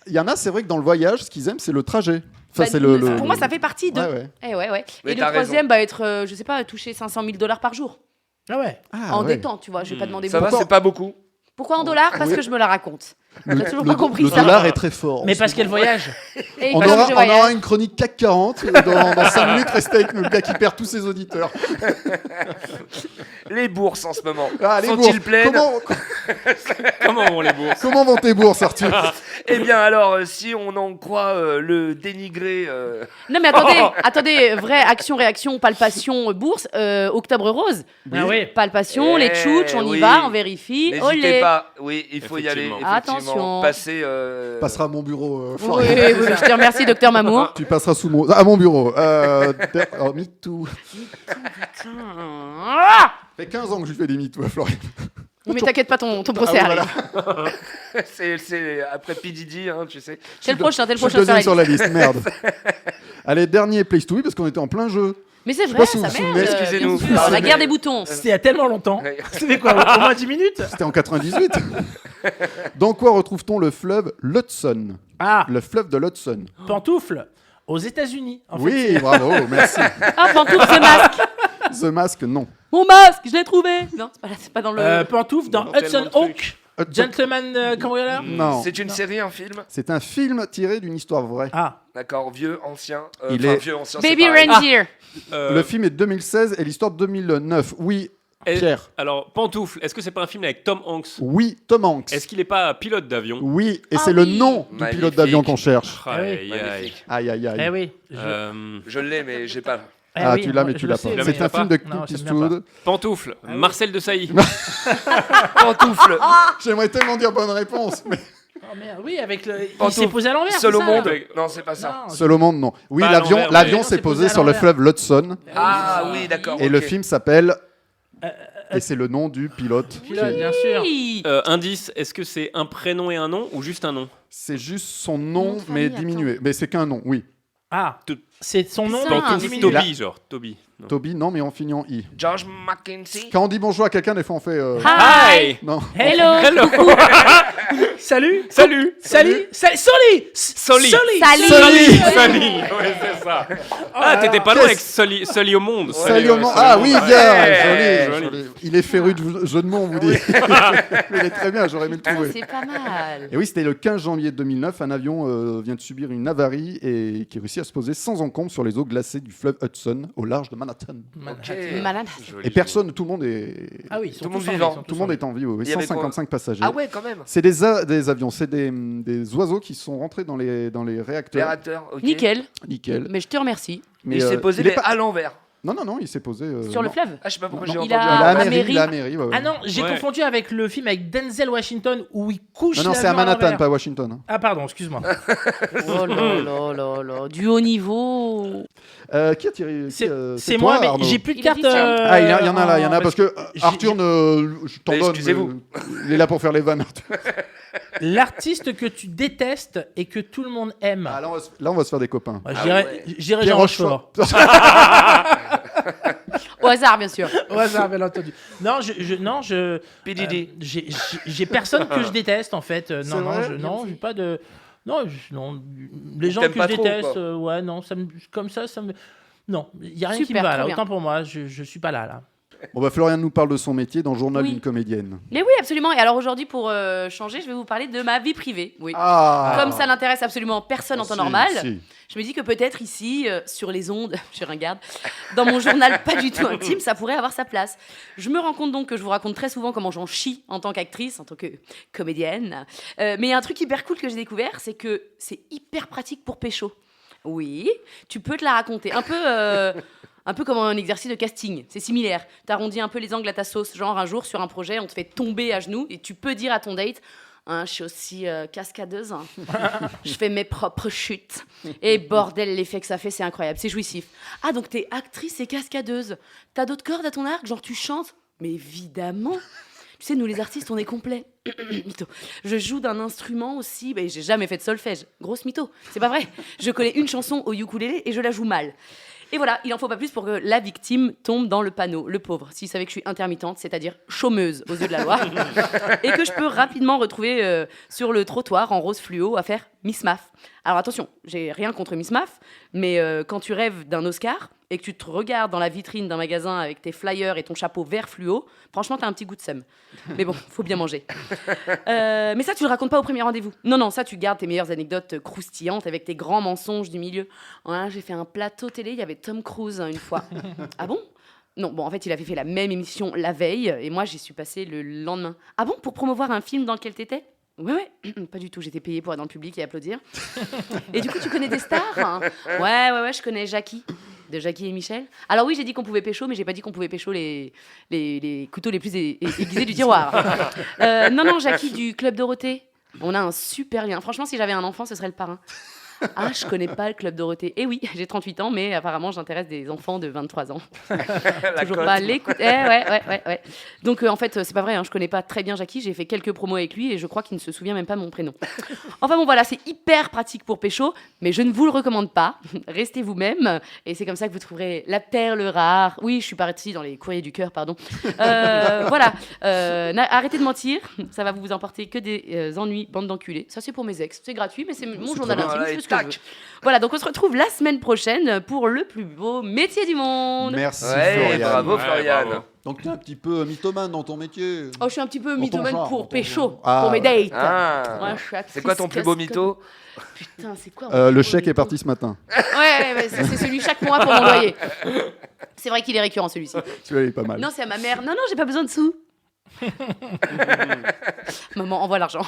Il y en a, c'est vrai que dans le voyage, ce qu'ils aiment, c'est le trajet. Enfin, pour moi, ça fait partie de. Ouais. Et le troisième, être, je sais pas, toucher $500 000 par jour. Ah ouais. En détente, tu vois. Je vais pas demander beaucoup. Ça va, c'est pas beaucoup. Pourquoi en dollars? Parce que je me la raconte. T'as toujours pas compris le ça. dollar est très fort. Mais parce qu'elle voyage. Et On comme je voyage. aura une chronique CAC 40 dans 5 minutes. Restez avec nous, le gars qui perd tous ses auditeurs. Les bourses en ce moment. Ah, les sont-ils bourses. pleines? Comment vont les bourses? Comment vont tes bourses, Arthur? Eh bien, alors, si on en croit le dénigré. Non mais attendez, vraie action-réaction, palpation, bourse, Octobre Rose. Ah oui. Palpation, les tchouches, on y oui. va, on vérifie. N'hésitez Olé. pas. Oui, il faut y aller. Effectivement. Effectivement. Attention. Passer. Passera à mon bureau. Oui, Florian. oui, je te remercie, docteur Mamour. Tu passeras à mon bureau. Oh, me too. Ah Ça fait 15 ans que je fais des MeToo à Florian. mais t'inquiète pas, ton procès Ah, arrive. voilà. c'est après P. Diddy, hein, tu sais. C'est le prochain, Je suis deuxième sur la liste, merde. Allez, dernier Place to Be parce qu'on était en plein jeu. Mais c'est Je sais vrai, pas si vous ça vous souvenez. merde. Excusez-nous. bien sûr. Pardon. La guerre des boutons. C'était il y a tellement longtemps. Ouais. C'était quoi, au moins 10 minutes? C'était en 98. Dans quoi retrouve-t-on le fleuve l'Hudson? Ah, Le fleuve de l'Hudson. pantoufle. Aux États-Unis. En fait, Oui, c'est- bravo, merci. Ah, pantoufle, The Mask. The Mask, non. Mon masque, je l'ai trouvé. Non, c'est pas dans le. Pantoufle dans Dans Hudson tellement de Hawk. Hudson- Gentleman cambrioleur. Non. C'est une série, un film. C'est un film tiré d'une histoire vraie. Ah, D'accord, vieux, ancien. Il est- Vieux, ancien. c'est Baby pareil. Reindeer. Le film est de 2016 et l'histoire de 2009. Oui, Pierre. Alors, Pantoufle, est-ce que c'est pas un film avec Tom Hanks? Oui, Tom Hanks. Est-ce qu'il n'est pas pilote d'avion? Oui, et Ah c'est le oui. nom du Magnifique. pilote d'avion qu'on cherche. Aïe, oui. aïe, aïe. Magnifique. Aïe, aïe, aïe. eh oui. Je l'ai, mais j'ai pas. Eh Ah, oui, tu l'as, mais je tu le l'as sais, pas. mais C'est je un l'ai film pas. de Non, Clint j'aime bien Eastwood. Pantoufle, Marcel de Sailly. Pantoufle. J'aimerais tellement dire bonne réponse. Mais... Oh merde, oui, avec le. Il Pantoufle. s'est posé à l'envers. Seul c'est au ça, monde. là Non, c'est pas ça. Non, Seul au monde, non. Oui, Pas à l'avion l'envers, l'avion mais- s'est c'est posé posé à sur le l'envers. fleuve l'Hudson. Ah oui, d'accord. Et ok. le film s'appelle... Et c'est le nom du pilote. Pilote, bien sûr. Oui. Indice, est-ce que c'est un prénom et un nom ou juste un nom? C'est juste son nom, Nom de mais famille, diminué. Mais c'est qu'un nom, oui. Ah, Tout- c'est son nom. Ça, mais un diminué. film. Toby, genre. Toby. Non. Toby, non, mais on finit en I. George Mackenzie. Quand on dit bonjour à quelqu'un, des fois on fait... Hi. Non. Hey, Hello. Salut. Salut. Salut. Soli. Soli. Sally. Soli. Ouais, c'est ça. Ah, t'étais pas loin avec Soli au monde. Salut au monde. Soli Ah au oui, monde. bien. Ouais, Joli, joli. joli. Il est féru de jeu de mots, on vous dit. Mais il est très bien, j'aurais aimé le trouver. C'est pas mal. Et oui, c'était le 15 janvier 2009. Un avion vient de subir une avarie et qui réussit à se poser sans encombre sur les eaux glacées du fleuve Hudson au large de Manhattan. Ok. Malade. Joli, Et personne, tout le monde est... Ah oui, ils sont Tout le monde tous en vie, vivant. ils sont Tout tous le monde en est en vie, oui. Il y avait 155 passagers. Ah ouais, quand même. C'est des avions, c'est des oiseaux qui sont rentrés dans les Les réacteurs. réacteurs, ok. Nickel. Nickel. Mais je te remercie. Mais Il s'est posé il est mais pas- à l'envers. Non, il s'est posé... Sur le non. fleuve. Ah, je sais pas pourquoi Non, j'ai non. entendu. Il a à Mairie, Mairie. ouais, ouais. Ah non, j'ai Ouais. confondu avec le film avec Denzel Washington où il couche. Non, c'est à l'avion Manhattan, l'envers. pas à Washington. hein. Ah pardon, excuse-moi. Oh là là là là. Du haut niveau. Qui a tiré C'est c'est moi, toi, mais Arnaud. j'ai plus de Il a cartes. dit tiens. Ah, il y en a là, il y en a parce que j'ai- Arthur je t'en donne. Excusez-vous. Il est là pour faire les vannes. Arthur. L'artiste que tu détestes et que tout le monde aime. Ah, là, on va se faire des copains. Moi, je Ah dirais, ouais. je dirais Pierre Jean Rochefort. Rochefort. Au hasard, bien sûr. Au hasard, bien entendu. Non, PDD. j'ai personne que je déteste en fait. C'est vrai J'ai pas de. Non, les gens T'aimes que pas je trop, déteste, quoi. ouais, non, comme ça me. Non, il y a rien qui me Super, va trop là. bien. Autant pour moi, je suis pas là. Bon, bah, Florian nous parle de son métier dans Journal Oui. d'une comédienne. Mais oui, absolument. Et alors aujourd'hui, pour changer, je vais vous parler de ma vie privée. Oui. Ah Comme ça n'intéresse absolument personne en temps Si, normal, si. je me dis que peut-être ici, sur les ondes, je regarde, dans mon journal pas du tout intime, ça pourrait avoir sa place. Je me rends compte donc que je vous raconte très souvent comment j'en chie en tant qu'actrice, en tant que comédienne. Mais il y a un truc hyper cool que j'ai découvert, c'est que c'est hyper pratique pour pécho. Oui, tu peux te la raconter. Un peu comme un exercice de casting, c'est similaire. T'arrondis un peu les angles à ta sauce, genre un jour sur un projet, on te fait tomber à genoux et tu peux dire à ton date hein, je suis aussi cascadeuse, hein. Je fais mes propres chutes. Et bordel, l'effet que ça fait, c'est incroyable, c'est jouissif. Ah, donc t'es actrice et cascadeuse. T'as d'autres cordes à ton arc, genre tu chantes? Mais évidemment. Tu sais, nous les artistes, on est complets. Mytho. Je joue d'un instrument aussi, mais j'ai jamais fait de solfège. Grosse mytho, c'est pas vrai. Je connais une chanson au ukulélé et je la joue mal. Et voilà, il en faut pas plus pour que la victime tombe dans le panneau, le pauvre, s'il savait que je suis intermittente, c'est-à-dire chômeuse aux yeux de la loi, et que je peux rapidement retrouver sur le trottoir en rose fluo à faire Miss Maff. Alors attention, j'ai rien contre Miss Maff, mais quand tu rêves d'un Oscar et que tu te regardes dans la vitrine d'un magasin avec tes flyers et ton chapeau vert fluo, franchement, t'as un petit goût de seum. Mais bon, faut bien manger. Mais ça, tu le racontes pas au premier rendez-vous. Non, ça, tu gardes tes meilleures anecdotes croustillantes avec tes grands mensonges du milieu. Voilà, j'ai fait un plateau télé, il y avait Tom Cruise une fois. Ah bon ? Non, bon, en fait, il avait fait la même émission la veille et moi, j'y suis passée le lendemain. Ah bon ? Pour promouvoir un film dans lequel t'étais ? Ouais, pas du tout. J'étais payée pour être dans le public et applaudir. Et du coup, tu connais des stars, hein ? Ouais, je connais Jackie, de Jackie et Michel. Alors oui, j'ai dit qu'on pouvait pécho, mais j'ai pas dit qu'on pouvait pécho les couteaux les plus aiguisés du tiroir. Non, Jackie du Club Dorothée. On a un super lien. Franchement, si j'avais un enfant, ce serait le parrain. Ah, je connais pas le Club Dorothée. Eh oui, j'ai 38 ans, mais apparemment, j'intéresse des enfants de 23 ans. Toujours pas l'écouter. Ouais. Donc, en fait, c'est pas vrai, hein, je connais pas très bien Jackie. J'ai fait quelques promos avec lui et je crois qu'il ne se souvient même pas de mon prénom. Enfin bon, voilà, c'est hyper pratique pour pécho, mais je ne vous le recommande pas. Restez vous-même et c'est comme ça que vous trouverez la perle rare. Oui, je suis partie dans les courriers du cœur, pardon. Voilà. Arrêtez de mentir. Ça va vous emporter que des ennuis, bande d'enculés. Ça, c'est pour mes ex. C'est gratuit, mais c'est mon journal intime. Voilà, donc on se retrouve la semaine prochaine pour le plus beau métier du monde. Merci Floriane. Bravo Floriane. Bravo. Donc tu es un petit peu mythomane dans ton métier. Oh, je suis un petit peu Dans ton mythomane genre, pour dans ton pécho, genre. pour mes dates. Ah. Ouais, je suis actrice, C'est quoi ton plus beau mytho ? Putain, c'est quoi Le chèque est parti ce matin. Ouais, c'est celui chaque mois pour mon loyer. C'est vrai qu'il est récurrent celui-ci. Celui-là, il est pas mal. Non, c'est à ma mère. Non, j'ai pas besoin de sous. Maman, envoie l'argent.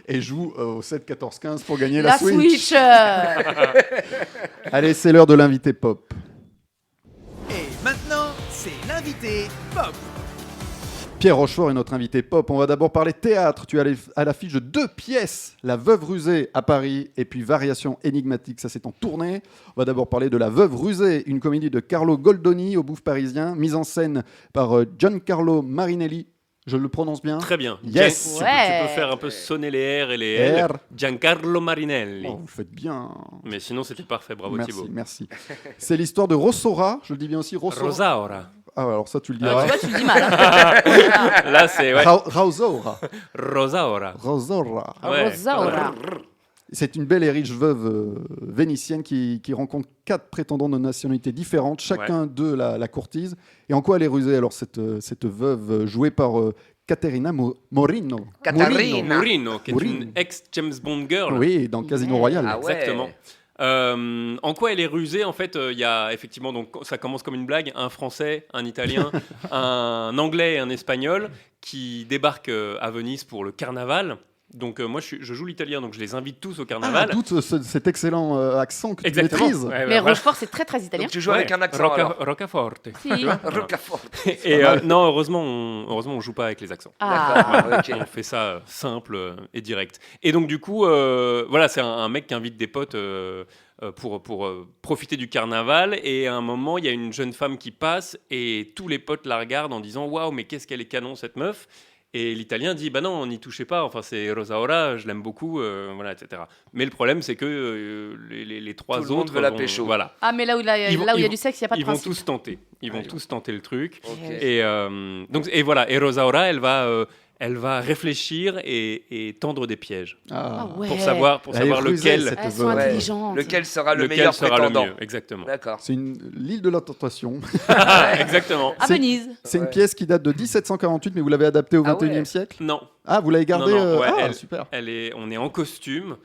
Et joue au 7, 14, 15 pour gagner la Switch. Allez, c'est l'heure de l'invité pop. Et maintenant, c'est l'invité pop. Pierre Rochefort est notre invité pop. On va d'abord parler théâtre. Tu es à l'affiche de 2 pièces, La Veuve rusée à Paris et puis Variation énigmatique, ça c'est en tournée. On va d'abord parler de La Veuve rusée, une comédie de Carlo Goldoni au Bouffe parisien, mise en scène par Giancarlo Marinelli. Je le prononce bien ? Très bien. Yes. Tu peux faire un peu sonner les R et les L. Giancarlo Marinelli. Oh, vous faites bien. Mais sinon, c'était parfait. Bravo Thibaut. Merci. C'est l'histoire de Rosaura. Je le dis bien aussi, Rosaura. Rosaura. Ah, alors ça, tu le dis. Tu vois, tu le dis mal. Hein. Là, c'est... Ouais. Rosaura. Rosaura. Rosaura. Ouais. Rosaura. C'est une belle et riche veuve vénitienne qui rencontre 4 prétendants de nationalités différentes. Chacun d'eux la courtise. Et en quoi elle est rusée, alors, cette veuve jouée par Caterina Morino. Morino, qui est une ex-James Bond girl. Oui, dans Casino Royale. Ah ouais. Exactement. En quoi elle est rusée ? En fait, il y a effectivement, donc ça commence comme une blague, un Français, un Italien, un Anglais et un Espagnol qui débarquent à Venise pour le carnaval. Donc moi je joue l'italien, donc je les invite tous au carnaval. D'où cet excellent accent que tu Exactement. maîtrises. Ouais, Mais Rochefort, c'est très très italien. Donc tu joues avec un accent alors. Roccaforte. Si. Roccaforte. Et non, heureusement on joue pas avec les accents. Ah. D'accord, ok. On fait ça simple et direct. Et donc du coup, voilà, c'est un mec qui invite des potes pour profiter du carnaval. Et à un moment, il y a une jeune femme qui passe et tous les potes la regardent en disant « Waouh, mais qu'est-ce qu'elle est canon cette meuf !» Et l'Italien dit « Bah non, n'y touchez pas, enfin c'est Rosaura, je l'aime beaucoup, voilà, etc. » Mais le problème, c'est que les 3 Tout le autres monde veut la pécho. Voilà. Ah, mais là où il y a du sexe, il n'y a pas de principe. Ils vont tous tenter. Ils vont tous tenter le truc. Okay. Et voilà. Et Rosaura, elle va réfléchir et tendre des pièges Ouais. pour savoir lequel. Elles sont intelligentes. Lequel sera le meilleur prétendant. le mieux, exactement. D'accord. C'est l'île de la tentation. Exactement. À Venise. C'est une pièce qui date de 1748, mais vous l'avez adaptée au XXIe siècle ? Non. Ah, vous l'avez gardée Non, ouais, super. On est en costume.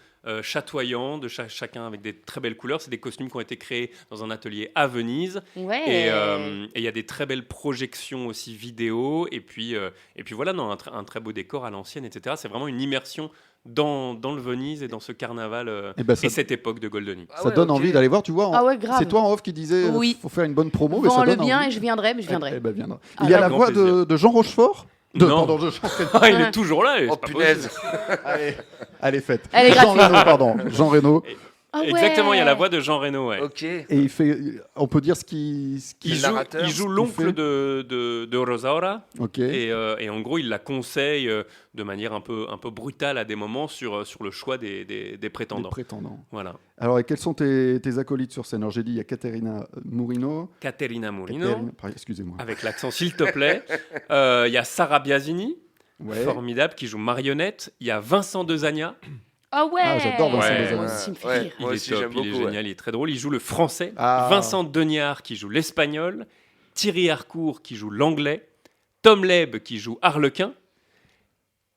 Chatoyant, de chacun avec des très belles couleurs. C'est des costumes qui ont été créés dans un atelier à Venise. Ouais. Et il y a des très belles projections aussi vidéo. Et puis voilà, non, un très beau décor à l'ancienne, etc. C'est vraiment une immersion dans le Venise et dans ce carnaval et cette époque de Goldoni. Ça donne envie d'aller voir, tu vois. Ah ouais, grave. C'est toi en off qui disais faut faire une bonne promo. Vends mais ça le donne bien envie. et je viendrai, mais je viendrai. Viendra. Il y a la voix de Jean Rochefort. Non. Pardon, de Jean Il est toujours là. Oh punaise. Allez, faites. Elle est Jean gratuite. Reno, pardon. Jean Reno. Ah ouais. Exactement, il y a la voix de Jean Reno. Ouais. Ok. Et il fait, on peut dire ce qui Il joue l'oncle de Rosaura. Ok. Et en gros, il la conseille de manière un peu brutale à des moments sur le choix des prétendants. Voilà. Alors, et quels sont tes acolytes sur scène ? Alors, j'ai dit, il y a Caterina Morino. Excusez-moi. Avec l'accent, s'il te plaît. Il y a Sarah Biasini, Ouais. formidable, qui joue Marionnette. Il y a Vincent Dezania. Ah ouais. Ah, j'adore Vincent Desagnes. Moi aussi, il me fait rire. Il est top, il est génial, il est très drôle. Il joue le français, Ah. Vincent Deniard qui joue l'espagnol, Thierry Harcourt qui joue l'anglais, Tom Leb qui joue Harlequin,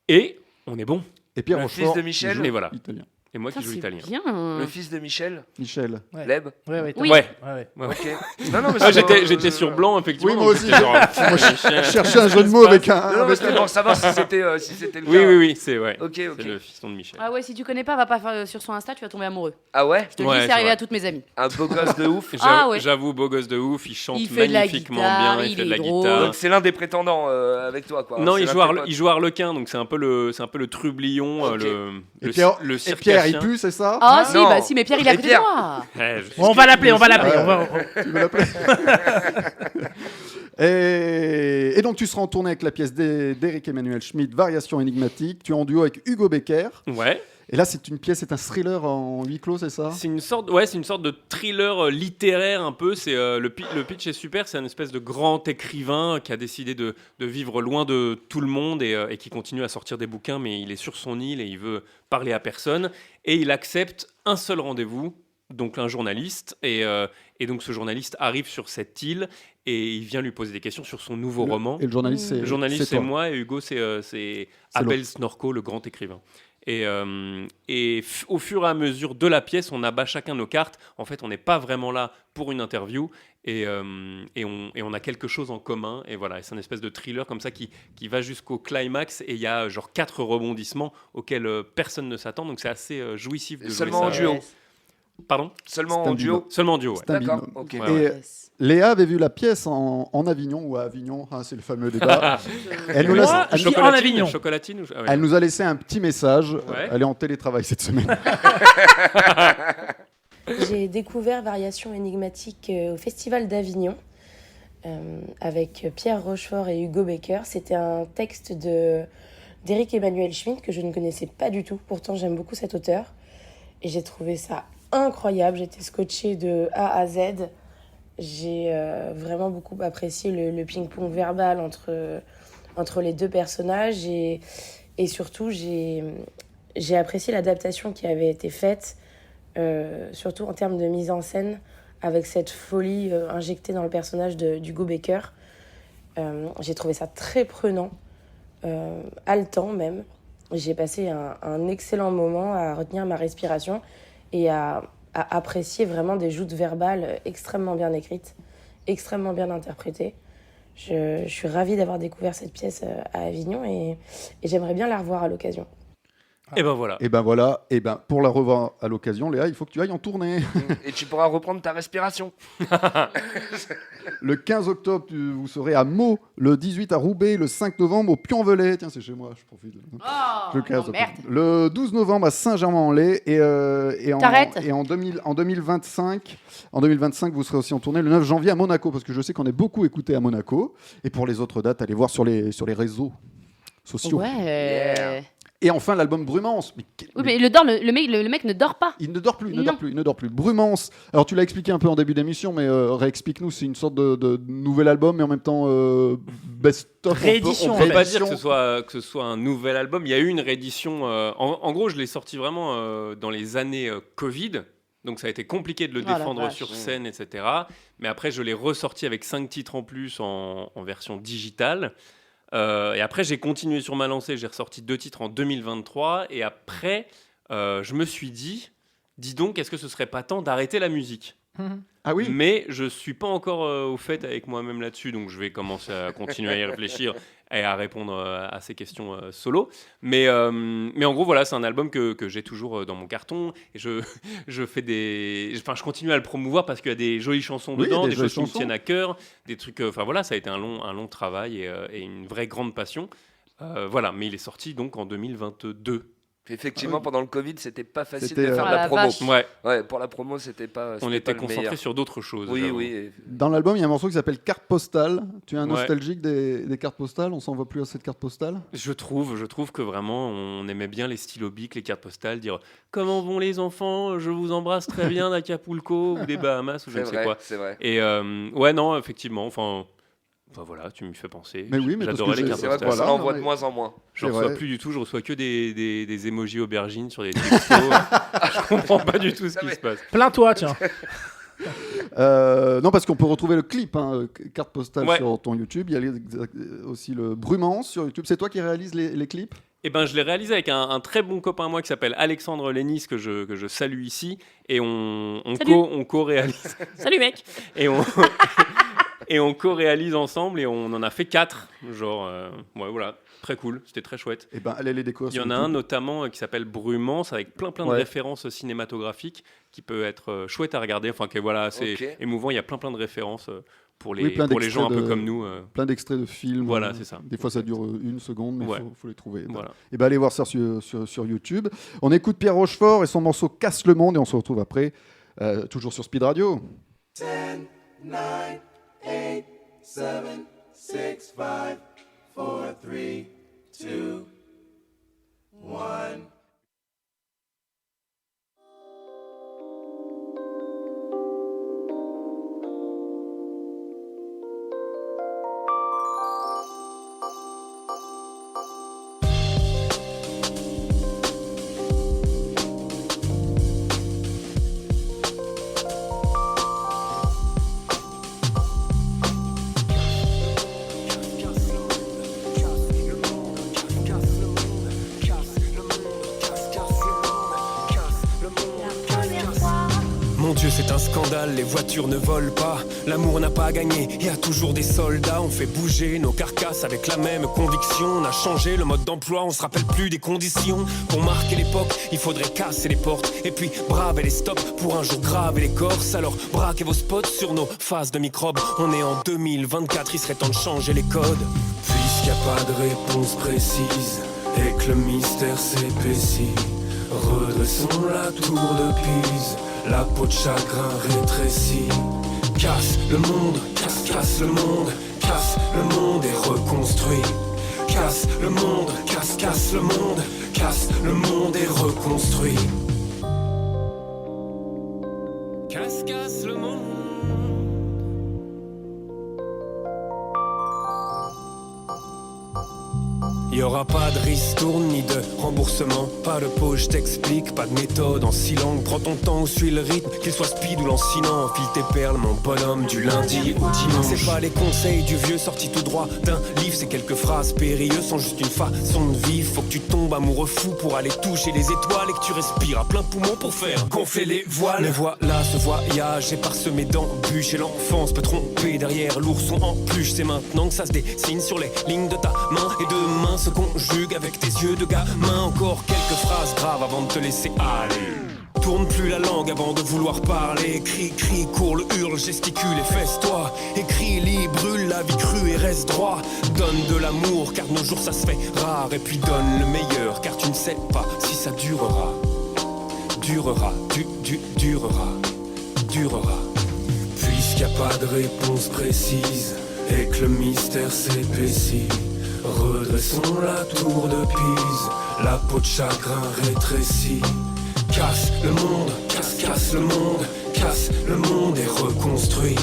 et on est bon. Et Pierre Le Rochefort, fils de Michel. il joue Et voilà. italien. Et moi qui Putain, joue c'est italien. bien. Le fils de Michel. Michel. Ouais. Leb. Ouais. Oui. Ouais. Ouais. Ok. Non, non, mais Ah, c'est j'étais sur blanc, effectivement. Oui, moi donc aussi. j'étais genre, Moi, je cherchais un jeu de mots avec un. Non, non, mais avec c'était pour savoir si c'était le Oui, cas. oui, c'est ouais. Ok, C'est ok. le fiston de Michel. Ah ouais, si tu connais pas, va pas faire sur son Insta, tu vas tomber amoureux. Ah ouais. Je te le Ouais, dis, c'est c'est arrivé vrai. à toutes mes amies. Un beau gosse de ouf. Ah ouais. J'avoue, beau gosse de ouf, il chante Il fait de la magnifiquement guitare, bien, il fait de la est drôle. guitare. Donc c'est l'un des prétendants avec toi, quoi. Non, C'est il l'un joue, de tes potes. il joue Harlequin, donc c'est un peu le trublion, Ok. Et Pierre, le et Pierre, il circassien. pue, c'est ça? Ah si, Non. bah si, mais Pierre, il est à Et côté Pierre. de moi. Ouais, On va l'appeler, on va l'appeler. Tu veux l'appeler et donc tu seras en tournée avec la pièce d'Éric Emmanuel Schmitt, Variation énigmatique. Tu es en duo avec Hugo Becker. Ouais. Et là, c'est un thriller en huis clos, c'est ça? C'est une sorte de thriller littéraire un peu. C'est le pitch est super. C'est un espèce de grand écrivain qui a décidé de vivre loin de tout le monde et qui continue à sortir des bouquins, mais il est sur son île et il veut parler à personne. Et il accepte un seul rendez-vous, donc un journaliste. Et donc ce journaliste arrive sur cette île et il vient lui poser des questions sur son nouveau roman. Et le journaliste, c'est Le journaliste, c'est toi. moi, et Hugo, c'est Abel Snorko, le grand écrivain. Et au fur et à mesure de la pièce, on abat chacun nos cartes. En fait, on n'est pas vraiment là pour une interview et on a quelque chose en commun. Et voilà, et c'est une espèce de thriller comme ça qui va jusqu'au climax. Et il y a genre 4 rebondissements auxquels personne ne s'attend. Donc c'est assez jouissif de jouer Seulement ça. en duo. Pardon ? Seulement C'est un en duo. Seulement en duo, ouais. C'est un D'accord. binôme. Ok. Et Ouais. Léa avait vu la pièce en Avignon ou à Avignon, c'est le fameux débat. Elle nous, Moi, laisse- je dis en Avignon. Chocolatine ou... ah ouais. elle nous a laissé un petit message. Ouais. Elle est en télétravail cette semaine. J'ai découvert Variation énigmatique au Festival d'Avignon avec Pierre Rochefort et Hugo Becker. C'était un texte d'Éric Emmanuel Schmitt que je ne connaissais pas du tout. Pourtant, j'aime beaucoup cet auteur. Et j'ai trouvé ça incroyable. J'étais scotchée de A à Z. J'ai vraiment beaucoup apprécié le ping-pong verbal entre les deux personnages. Et surtout, j'ai apprécié l'adaptation qui avait été faite, surtout en termes de mise en scène, avec cette folie injectée dans le personnage d'Hugo Becker. J'ai trouvé ça très prenant, haletant même. J'ai passé un excellent moment à retenir ma respiration et à apprécier vraiment des joutes verbales extrêmement bien écrites, extrêmement bien interprétées. Je suis ravie d'avoir découvert cette pièce à Avignon et j'aimerais bien la revoir à l'occasion. Et ben voilà. Et ben voilà. Et ben pour la revoir à l'occasion, Léa, il faut que tu ailles en tournée. Et tu pourras reprendre ta respiration. Le 15 octobre, vous serez à Meaux, le 18 à Roubaix, le 5 novembre au Puy-en-Velay. Tiens, c'est chez moi, je profite. Le 15 octobre. merde. Le 12 novembre à Saint-Germain-en-Laye T'arrêtes. en 2025, vous serez aussi en tournée le 9 janvier à Monaco, parce que je sais qu'on est beaucoup écouté à Monaco. Et pour les autres dates, allez voir sur les réseaux sociaux. Ouais. Et enfin, l'album Brumance. Oui, mais le mec ne dort pas. Il ne dort plus, il ne Non. dort plus, il ne dort plus. Brumance. Alors tu l'as expliqué un peu en début d'émission, mais réexplique-nous. C'est une sorte de nouvel album, mais en même temps best-of. Réédition, On en peut fait. pas dire que ce soit un nouvel album. Il y a eu une réédition. En gros, je l'ai sorti vraiment dans les années Covid. Donc ça a été compliqué de le la défendre vache. sur scène, etc. Mais après, je l'ai ressorti avec 5 titres en plus en version digitale. Et après, j'ai continué sur ma lancée. J'ai ressorti 2 titres en 2023. Et après, je me suis dit, dis donc, est-ce que ce serait pas temps d'arrêter la musique ? Ah oui. Mais je suis pas encore au fait avec moi-même là-dessus, donc je vais commencer à continuer à y réfléchir et à répondre à ces questions solo. Mais en gros, voilà, c'est un album que j'ai toujours dans mon carton et je continue à le promouvoir parce qu'il y a des jolies chansons Oui, dedans, des des jolies choses qui me chansons. tiennent à cœur, des trucs. Enfin voilà, ça a été un long travail et une vraie grande passion. Voilà, mais il est sorti donc en 2022. Effectivement, pendant le Covid, c'était pas facile C'était, de faire de ah la la promo. vache. Ouais, Pour la promo, c'était pas. on c'était était pas le concentré meilleur. sur d'autres choses. Oui, j'avoue. oui. Dans l'album, il y a un morceau qui s'appelle Carte postale. Tu es un Ouais. nostalgique des cartes postales. On s'en voit plus à cette carte postale. Je trouve que vraiment on aimait bien les stylobiques, les cartes postales, dire comment vont les enfants, je vous embrasse très bien d'Acapulco ou des Bahamas ou je ne sais quoi. C'est vrai. Et ouais, non, effectivement, enfin, Enfin voilà, tu m'y fais penser. Mais oui, mais j'adorais les cartes postales. C'est vrai qu'on en envoie de moins en moins. Je reçois plus du tout, je reçois que des emojis aubergines sur des textos. Je comprends pas du tout ce qui se passe. Plains-toi, tiens. Non, parce qu'on peut retrouver le clip, carte postale sur ton YouTube. Il y a aussi le Brumance sur YouTube. C'est toi qui réalises les clips ? Eh ben, je l'ai réalisé avec un très bon copain à moi qui s'appelle Alexandre Lénis, que je salue ici. Et on co-réalise. Salut mec. Et on co-réalise ensemble et on en a fait 4. Voilà, très cool, c'était très chouette. Et ben, allez les découvrir. Il y en a un notamment qui s'appelle Brumance avec plein de références cinématographiques qui peut être chouette à regarder. Enfin, c'est émouvant. Il y a plein de références pour les gens un peu comme nous. Plein d'extraits de films. Voilà, c'est ça. Des fois, ça dure 1 seconde, mais faut les trouver. Voilà. Et ben, allez voir ça sur YouTube. On écoute Pierre Rochefort et son morceau Casse le monde et on se retrouve après, toujours sur Speed Radio. 10, 9, 8, 7, 6, 5, 4, 3, 2, 1. C'est un scandale, les voitures ne volent pas. L'amour n'a pas gagné, il y a toujours des soldats. On fait bouger nos carcasses avec la même conviction. On a changé le mode d'emploi, on se rappelle plus des conditions. Pour marquer l'époque, il faudrait casser les portes. Et puis braver les stops pour un jour graver les corses. Alors braquez vos spots sur nos faces de microbes. On est en 2024, il serait temps de changer les codes. Puisqu'il n'y a pas de réponse précise et que le mystère s'épaissit, redressons la tour de Pise. La peau de chagrin rétrécie. Casse le monde, casse le monde, casse le monde et reconstruit. Casse le monde, casse le monde, casse le monde et reconstruit. Casse le monde. Y aura pas de ristourne ni de remboursement, pas de pause, je t'explique, pas de méthode en six langues. Prends ton temps ou suis le rythme, qu'il soit speed ou lancinant. Enfile tes perles, mon bonhomme, du lundi au dimanche. C'est pas les conseils du vieux sorti tout droit d'un livre, c'est quelques phrases périlleuses, sont juste une façon de vivre. Faut que tu tombes amoureux fou pour aller toucher les étoiles et que tu respires à plein poumon pour faire gonfler les voiles. Mais voilà, ce voyage est parsemé d'embûches et l'enfance peut tromper derrière l'ourson en peluche. C'est maintenant que ça se dessine sur les lignes de ta main et demain se conjugue avec tes yeux de gamin. Encore quelques phrases graves avant de te laisser aller. Tourne plus la langue avant de vouloir parler. Crie, cours, le hurle, gesticule et fesse-toi. Écris, lis, brûle la vie crue et reste droit. Donne de l'amour car de nos jours ça se fait rare. Et puis donne le meilleur car tu ne sais pas si ça durera. Durera. Puisqu'il n'y a pas de réponse précise et que le mystère s'épaissit, redressons la tour de Pise, la peau de chagrin rétrécie. Casse le monde, casse le monde, casse le monde et reconstruit.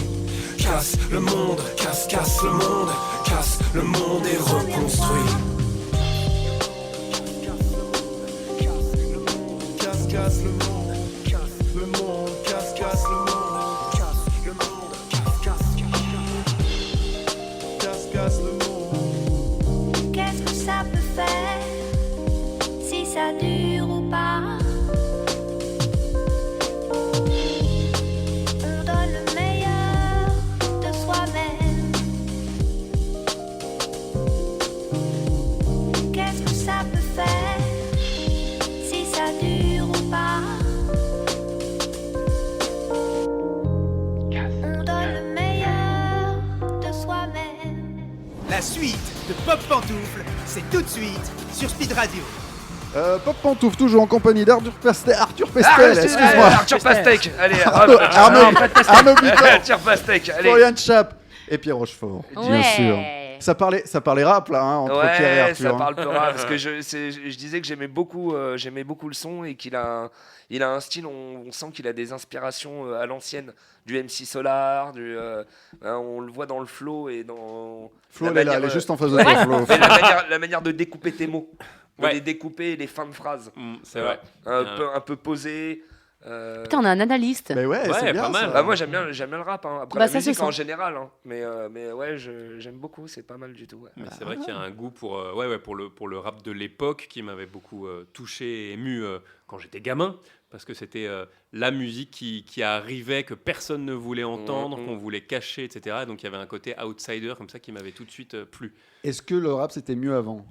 Casse le monde, casse le monde, casse le monde et reconstruit. Casse le monde, le monde, casse le monde. Qu'est-ce que ça peut faire si ça dure ou pas? On donne le meilleur de soi-même. Qu'est-ce que ça peut faire si ça dure ou pas? On donne le meilleur de soi-même. La suite de Pop Pantoufle, c'est tout de suite sur Speed Radio. Pop Pantoufle, toujours en compagnie d'Arthur Pastel. Excuse-moi. Arthur Pastèque. Allez, Arnaud Butor, Arthur Pastèque. Allez. Florian Chap et Pierre Rochefort, bien sûr. Ça parlait rap là, entre Pierre et Arthur. Ouais, ça parle peu rap parce que je disais que j'aimais beaucoup le son et qu'il a un style, on sent qu'il a des inspirations à l'ancienne, du MC Solar, on le voit dans le flow et dans. Flo, elle est juste en face de toi, Flo. La manière de découper tes mots, de les découper, les fins de phrases. C'est vrai. Un peu posé. Putain, on a un analyste. Mais ouais, c'est bien, pas mal. Bah, moi j'aime bien le rap, hein. Après la musique en général, hein. Mais ouais, j'aime beaucoup, c'est pas mal du tout. Ouais. Mais c'est vrai qu'il y a un goût pour le rap de l'époque qui m'avait beaucoup touché et ému quand j'étais gamin, parce que c'était la musique qui arrivait, que personne ne voulait entendre, qu'on voulait cacher, etc. Donc il y avait un côté outsider comme ça qui m'avait tout de suite plu. Est-ce que le rap c'était mieux avant ?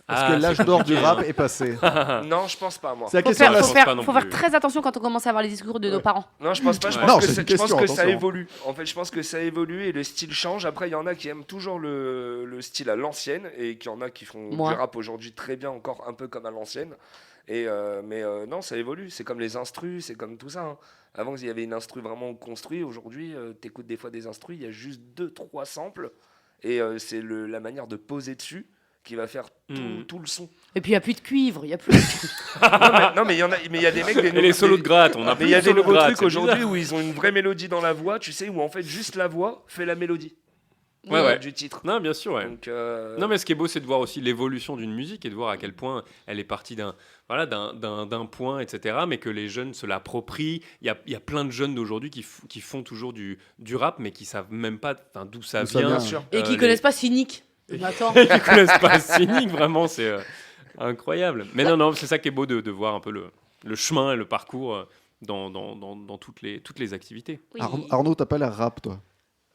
Parce que l'âge d'or du rap est passé. Non, je pense pas, moi. C'est faut faire très attention quand on commence à avoir les discours de nos parents. Non, je pense pas. Je pense que ça évolue. En fait, je pense que ça évolue et le style change. Après, il y en a qui aiment toujours le style à l'ancienne et qu'il y en a qui font du rap aujourd'hui très bien, encore un peu comme à l'ancienne. Mais non, ça évolue. C'est comme les instrus, c'est comme tout ça. Hein. Avant, il y avait une instru vraiment construite. Aujourd'hui, t'écoutes des fois des instrus, il y a juste 2-3 samples et c'est la manière de poser dessus qui va faire tout le son. Et puis il n'y a plus de cuivre, il y a plus. non mais il y a des mecs et les solos de gratte, il y a des nouveaux trucs aujourd'hui où ils ont une vraie mélodie dans la voix, tu sais, où en fait juste la voix fait la mélodie. Du titre. Non, bien sûr, ouais. Donc, non, mais ce qui est beau, c'est de voir aussi l'évolution d'une musique et de voir à quel point elle est partie d'un point, etc. Mais que les jeunes se l'approprient. Il y a plein de jeunes d'aujourd'hui qui font toujours du rap, mais qui savent même pas d'où ça vient. Et qui connaissent pas Cynic. Attends. Qui connaissent pas Cynic, vraiment, c'est incroyable. Mais non, c'est ça qui est beau de voir un peu le chemin et le parcours dans toutes les activités. Oui. Arnaud, t'as pas l'air rap, toi.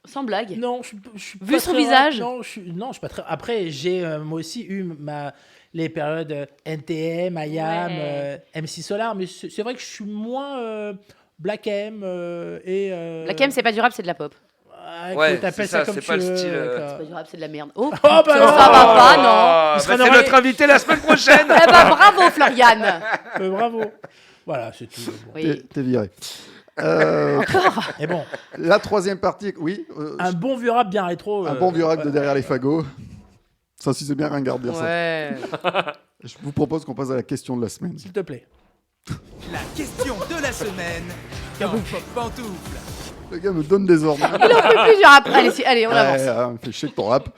Sans blague. Non, je suis vu son visage. Non, je suis pas très. Après, j'ai moi aussi eu les périodes NTM, IAM, MC Solar, mais c'est vrai que je suis moins Black M et. Black M, c'est pas du rap, c'est de la pop. T'appelles ça comme c'est pas le style. C'est pas du rap, c'est de la merde. Oh, bah ça va pas, non. C'est notre invité la semaine prochaine. Eh ben, bravo, Floriane. Bravo. Voilà, c'est tout. Bon. Oui. T'es viré. Encore. Et bon. La troisième partie, oui. Un bon vieux rap bien rétro. Un bon vieux rap de derrière les fagots. Ça, si c'est bien ringard de dire ça. Je vous propose qu'on passe à la question de la semaine. S'il te plaît. La question de la semaine. Dans Pop Pantoufle. Le gars me donne des ordres. Il en peut plus du rap. Allez, on avance. Me fait chier de ton rap.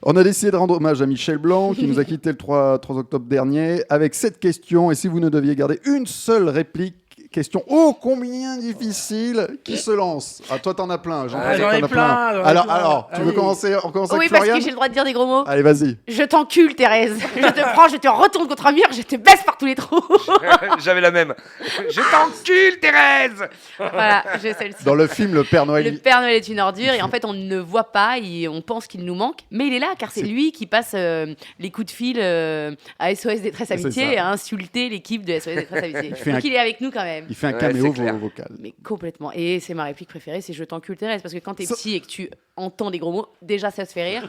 On a décidé de rendre hommage à Michel Blanc, qui nous a quitté le 3 octobre dernier, avec cette question. Et si vous ne deviez garder une seule réplique, question ô combien difficile, qui se lance? Toi, t'en as plein. J'en ai plein. Alors, tu veux commencer? On commence avec Florian? Oui, parce que j'ai le droit de dire des gros mots. Allez, vas-y. Je t'encule, Thérèse. Je te prends, je te retourne contre un mur, je te baisse par tous les trous. J'avais la même. Je t'encule, Thérèse. Voilà, j'ai celle-ci. Dans le film, le Père Noël. Le Père Noël est une ordure et en fait, on ne le voit pas et on pense qu'il nous manque. Mais il est là, car c'est lui qui passe les coups de fil à SOS Détresse Amitié et à insulter l'équipe de SOS Détresse Amitié. Donc il est avec nous quand même. Il fait un caméo vocal. Mais complètement. Et c'est ma réplique préférée, c'est je t'encule Thérèse. Parce que quand t'es petit et que tu entends des gros mots, déjà ça se fait rire.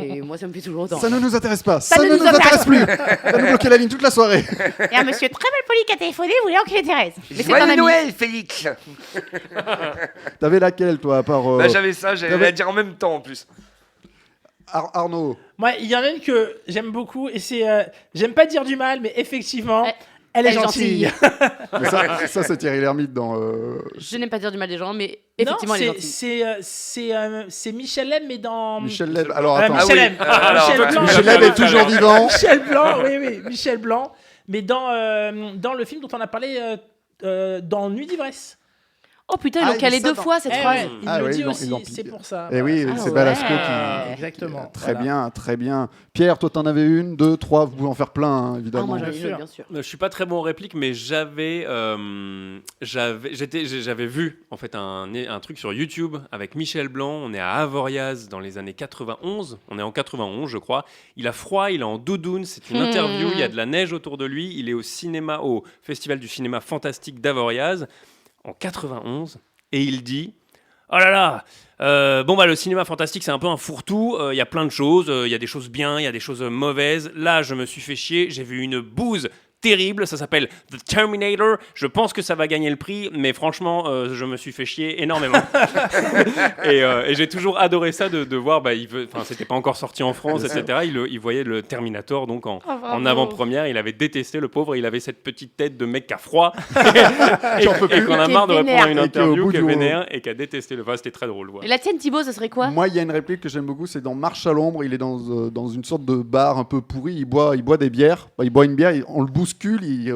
Et moi ça me fait toujours autant. Ça ne nous intéresse pas. Ça ne nous intéresse plus. Ça nous bloquer la ligne toute la soirée. Et un monsieur très mal poli qui a téléphoné voulait enculer Thérèse. Mais c'est un ami. Noël, Félix. T'avais laquelle, toi, à part j'avais ça, j'allais la dire en même temps en plus. Arnaud. Moi, il y en a une que j'aime beaucoup et c'est j'aime pas dire du mal, mais effectivement. Elle est gentille. Mais ça, c'est Thierry Lhermitte dans. Je n'aime pas dire du mal des gens, mais effectivement, elle est gentille. C'est Michel Leb, mais dans. Michel Leb. Alors attends. Michel Leb est toujours vivant. Michel Blanc, oui, Michel Blanc. Mais dans le film dont on a parlé, dans Nuit d'ivresse. Oh putain, ils l'ont calé 2 fois cette phrase. Il le dit aussi, c'est pour ça. Et oui, c'est Balasco qui. Exactement. Très bien, très bien. Pierre, toi, t'en avais 1, 2, 3, vous pouvez en faire plein, évidemment. Moi, bien sûr. Je suis pas très bon en réplique, mais j'avais vu en fait un truc sur YouTube avec Michel Blanc. On est à Avoriaz dans les années 91. On est en 91, je crois. Il a froid, il est en doudoune. C'est une interview. Il y a de la neige autour de lui. Il est au Festival du cinéma fantastique d'Avoriaz en 91, et il dit « Oh là là, le cinéma fantastique, c'est un peu un fourre-tout, il y a plein de choses, il y a des choses bien, il y a des choses mauvaises. Là, je me suis fait chier, j'ai vu une bouse terrible, ça s'appelle The Terminator. Je pense que ça va gagner le prix, mais franchement, je me suis fait chier énormément. et j'ai toujours adoré ça de voir, c'était pas encore sorti en France, etc. Il voyait le Terminator donc en avant-première. Il avait détesté le pauvre, il avait cette petite tête de mec qui a froid et qu'on a marre de répondre à une interview, qui est vénère et qui a détesté le. C'était très drôle. Et la tienne, Thibaut, ça serait quoi? Moi, il y a une réplique que j'aime beaucoup, c'est dans Marche à l'ombre. Il est dans une sorte de bar un peu pourri. Il boit des bières. Il boit une bière. On le bouscule. Il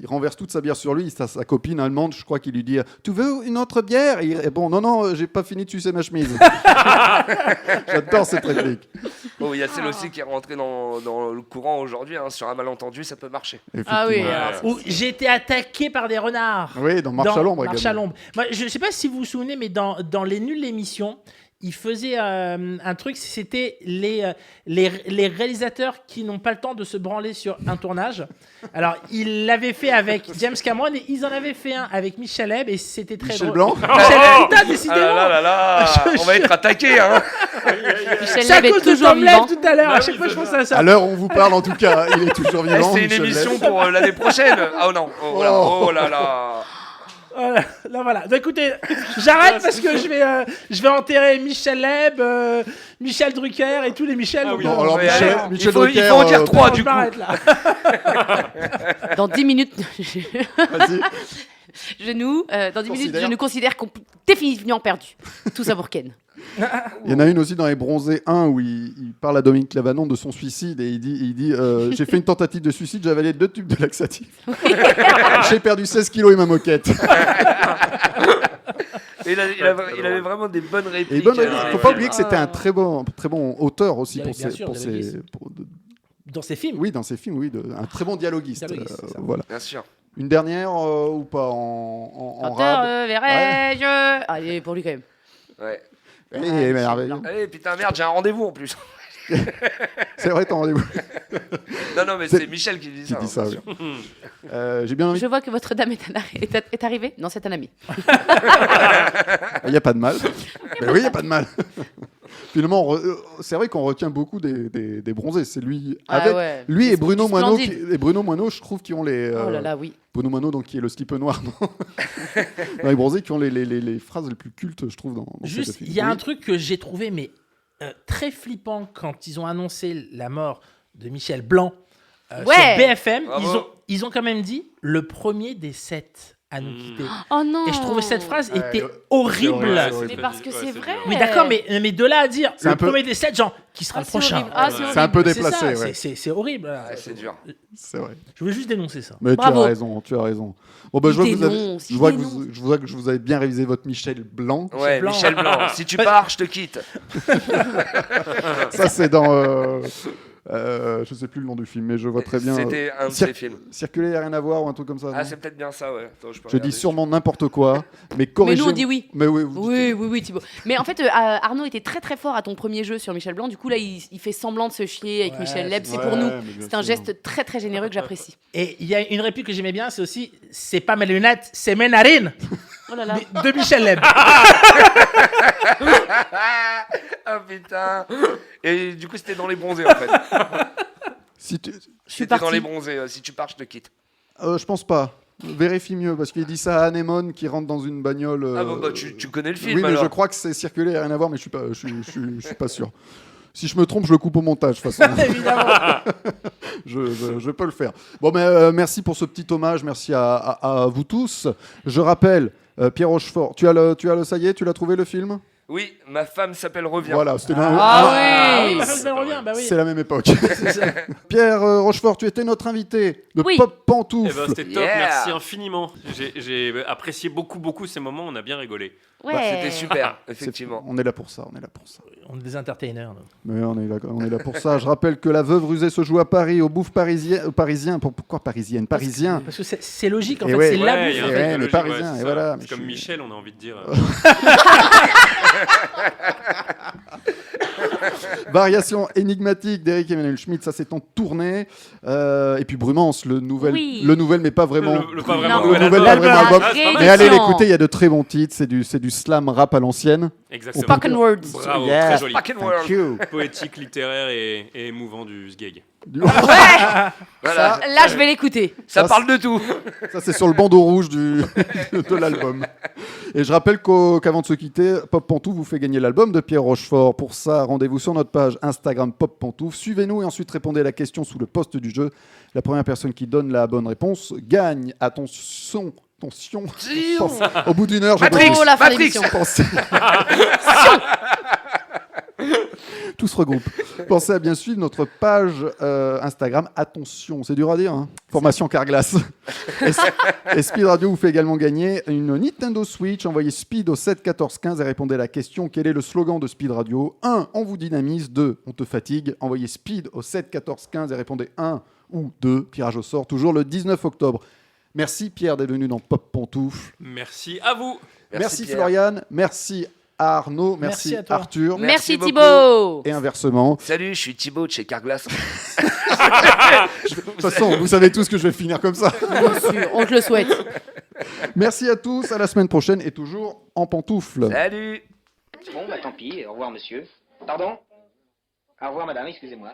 renverse toute sa bière sur lui. Sa copine allemande, je crois, qui lui dit tu veux une autre bière? Et il répond non, j'ai pas fini de sucer ma chemise. J'adore cette réplique. Il y a celle aussi qui est rentrée dans le courant aujourd'hui. Sur un malentendu, ça peut marcher. Ah oui. Où j'ai été attaqué par des renards. Oui, dans Marche à l'ombre. Marche à l'ombre. Moi, je sais pas si vous vous souvenez, mais dans Les Nuls l'émission, il faisait un truc, c'était les réalisateurs qui n'ont pas le temps de se branler sur un tournage. Alors, il l'avait fait avec James Cameron et ils en avaient fait un avec Michel Leb et c'était très drôle. Blanc. Michel Leb, putain, décidément. On va être attaqué, hein. Michel Leb est toujours vivant. Tout à l'heure, à chaque fois je pense à ça. À l'heure où on vous parle, en tout cas, il est toujours vivant. C'est une émission pour l'année prochaine. Oh non. Oh là là. Voilà. Donc, écoutez, j'arrête parce que je vais enterrer Michel Leb, Michel Drucker et tous les Michel. Alors Michel Drucker, il faut en dire 3 du coup. Là. Dans 10 minutes. Vas-y. Dans 10 minutes, je nous considère définitivement perdu. Tout ça pour Ken. Il y en a une aussi dans Les Bronzés 1 où il parle à Dominique Clavanant de son suicide et il dit j'ai fait une tentative de suicide, j'ai avalé 2 tubes de laxatif. J'ai perdu 16 kilos et ma moquette. Il avait vraiment des bonnes répliques. Il ne faut pas oublier que c'était un très bon auteur aussi dans ses films. Oui, dans ses films, oui, un très bon dialoguiste. Voilà. Bien sûr. Une dernière ou pas en rap verrai-je. Allez, pour lui quand même. Ouais. Allez, merveilleux. Allez, putain, merde, j'ai un rendez-vous en plus. C'est vrai, ton rendez-vous. Non, mais c'est Michel qui dit ça. Oui. J'ai bien envie. Je vois que votre dame est arrivée. Non, c'est un ami. Il n'y a pas de mal. Mais oui, il n'y a pas de mal. Finalement, c'est vrai qu'on retient beaucoup des bronzés. C'est lui, lui et Bruno Moineau. Et Bruno Moineau, je trouve, qui ont les. Oh là là, oui. Bruno Moineau, donc qui est le slip noir dans les bronzés, qui ont les phrases les plus cultes, je trouve. Juste, il y a un truc que j'ai trouvé, mais très flippant quand ils ont annoncé la mort de Michel Blanc sur BFM. Ils ont quand même dit le premier des 7 à nous quitter. Oh non. Et je trouvais cette phrase était horrible. Mais parce que c'est vrai. Oui, d'accord, mais de là à dire le premier des 7, genre, qui sera le prochain. C'est un peu déplacé. C'est horrible. C'est dur. C'est vrai. Je voulais juste dénoncer ça. Mais tu as raison. Bon, je vois que vous avez bien révisé votre Michel Blanc. Ouais, Michel Blanc. Si tu pars, je te quitte. Ça, c'est dans... je sais plus le nom du film, mais je vois très bien. C'était un de ses films. Circuler, il n'y a rien à voir ou un truc comme ça. Ah, c'est peut-être bien ça, ouais. Attends, je dis sûrement n'importe quoi, mais corrigez. Mais nous, on dit oui. Mais oui, Thibaut. Mais en fait, Arnaud était très très fort à ton premier jeu sur Michel Blanc. Du coup, là, il fait semblant de se chier avec Michel Leb. C'est pour nous. C'est un geste très très généreux que j'apprécie. Et il y a une réplique que j'aimais bien, c'est aussi c'est pas mes lunettes, c'est mes narines. Oh là là. De Michel Leb. Ah putain. Et du coup, c'était dans Les Bronzés en fait. C'était dans Les Bronzés. Si tu pars, je te quitte. Je pense pas. Vérifie mieux parce qu'il dit ça à Anémone qui rentre dans une bagnole. Ah bon, tu connais le film. Oui, mais alors. je crois que c'est Circuler, il n'y a rien à voir, mais je suis pas sûr. Si je me trompe, je le coupe au montage, de toute façon. Évidemment. je peux le faire. Bon, mais merci pour ce petit hommage. Merci à vous tous. Je rappelle, Pierre Rochefort, tu as le ça y est, tu l'as trouvé le film ? Oui, Ma femme s'appelle Revient. Voilà, c'était oui. Ma femme s'appelle Revient, bah oui. C'est la même époque. Pierre Rochefort, tu étais notre invité de Pop Pantoufle. C'était top, merci infiniment. J'ai apprécié beaucoup ces moments, on a bien rigolé. Ouais. C'était super, effectivement. On est là pour ça, On est des entertainers. Mais on est là pour ça. Je rappelle que La Veuve rusée se joue à Paris, au Bouffe parisien. Pourquoi parisienne ? Parisien. Parce que c'est logique, en fait, c'est la bouffe. Mais parisien, et voilà. C'est comme Michel, on a envie de dire. Variation énigmatique d'Éric Emmanuel Schmitt, ça c'est en tournée. Et puis Brumance, le nouvel, mais pas vraiment. Le pas vraiment nouvel album. Mais allez l'écouter, il y a de très bons titres. C'est du slam rap à l'ancienne. Exactement. Spoken words. Bravo, Yeah, très joli. spoken word. Poétique, littéraire et émouvant du sgeg. Ouais. Voilà. Là, je vais l'écouter. Ça parle de tout. Ça, c'est sur le bandeau rouge de l'album. Et je rappelle qu'avant de se quitter, Pop Pantouf vous fait gagner l'album de Pierre Rochefort. Pour ça, rendez-vous sur notre page Instagram Pop Pantouf. Suivez-nous et ensuite répondez à la question sous le post du jeu. La première personne qui donne la bonne réponse gagne. Attention. Au bout d'une heure, Matrix. Tout se regroupe. Pensez à bien suivre notre page Instagram. Attention, c'est dur à dire. Hein. Formation Carglass. Et Speed Radio vous fait également gagner une Nintendo Switch. Envoyez Speed au 7 14 15 et répondez à la question. Quel est le slogan de Speed Radio ? 1. On vous dynamise. 2. On te fatigue. Envoyez Speed au 7 14 15 et répondez 1 ou 2. Tirage au sort toujours le 19 octobre. Merci Pierre d'être venu dans Pop Pantouf. Merci à vous. Merci Floriane. Merci Arnaud. Merci à toi. Arthur. Merci Thibaut. Et inversement. Salut, je suis Thibaut de chez Carglass. De toute façon, vous savez tous que je vais finir comme ça. Bien sûr, on te le souhaite. Merci à tous. À la semaine prochaine et toujours en pantoufles. Salut. Bon, bah tant pis. Au revoir, monsieur. Pardon ? Au revoir, madame, excusez-moi.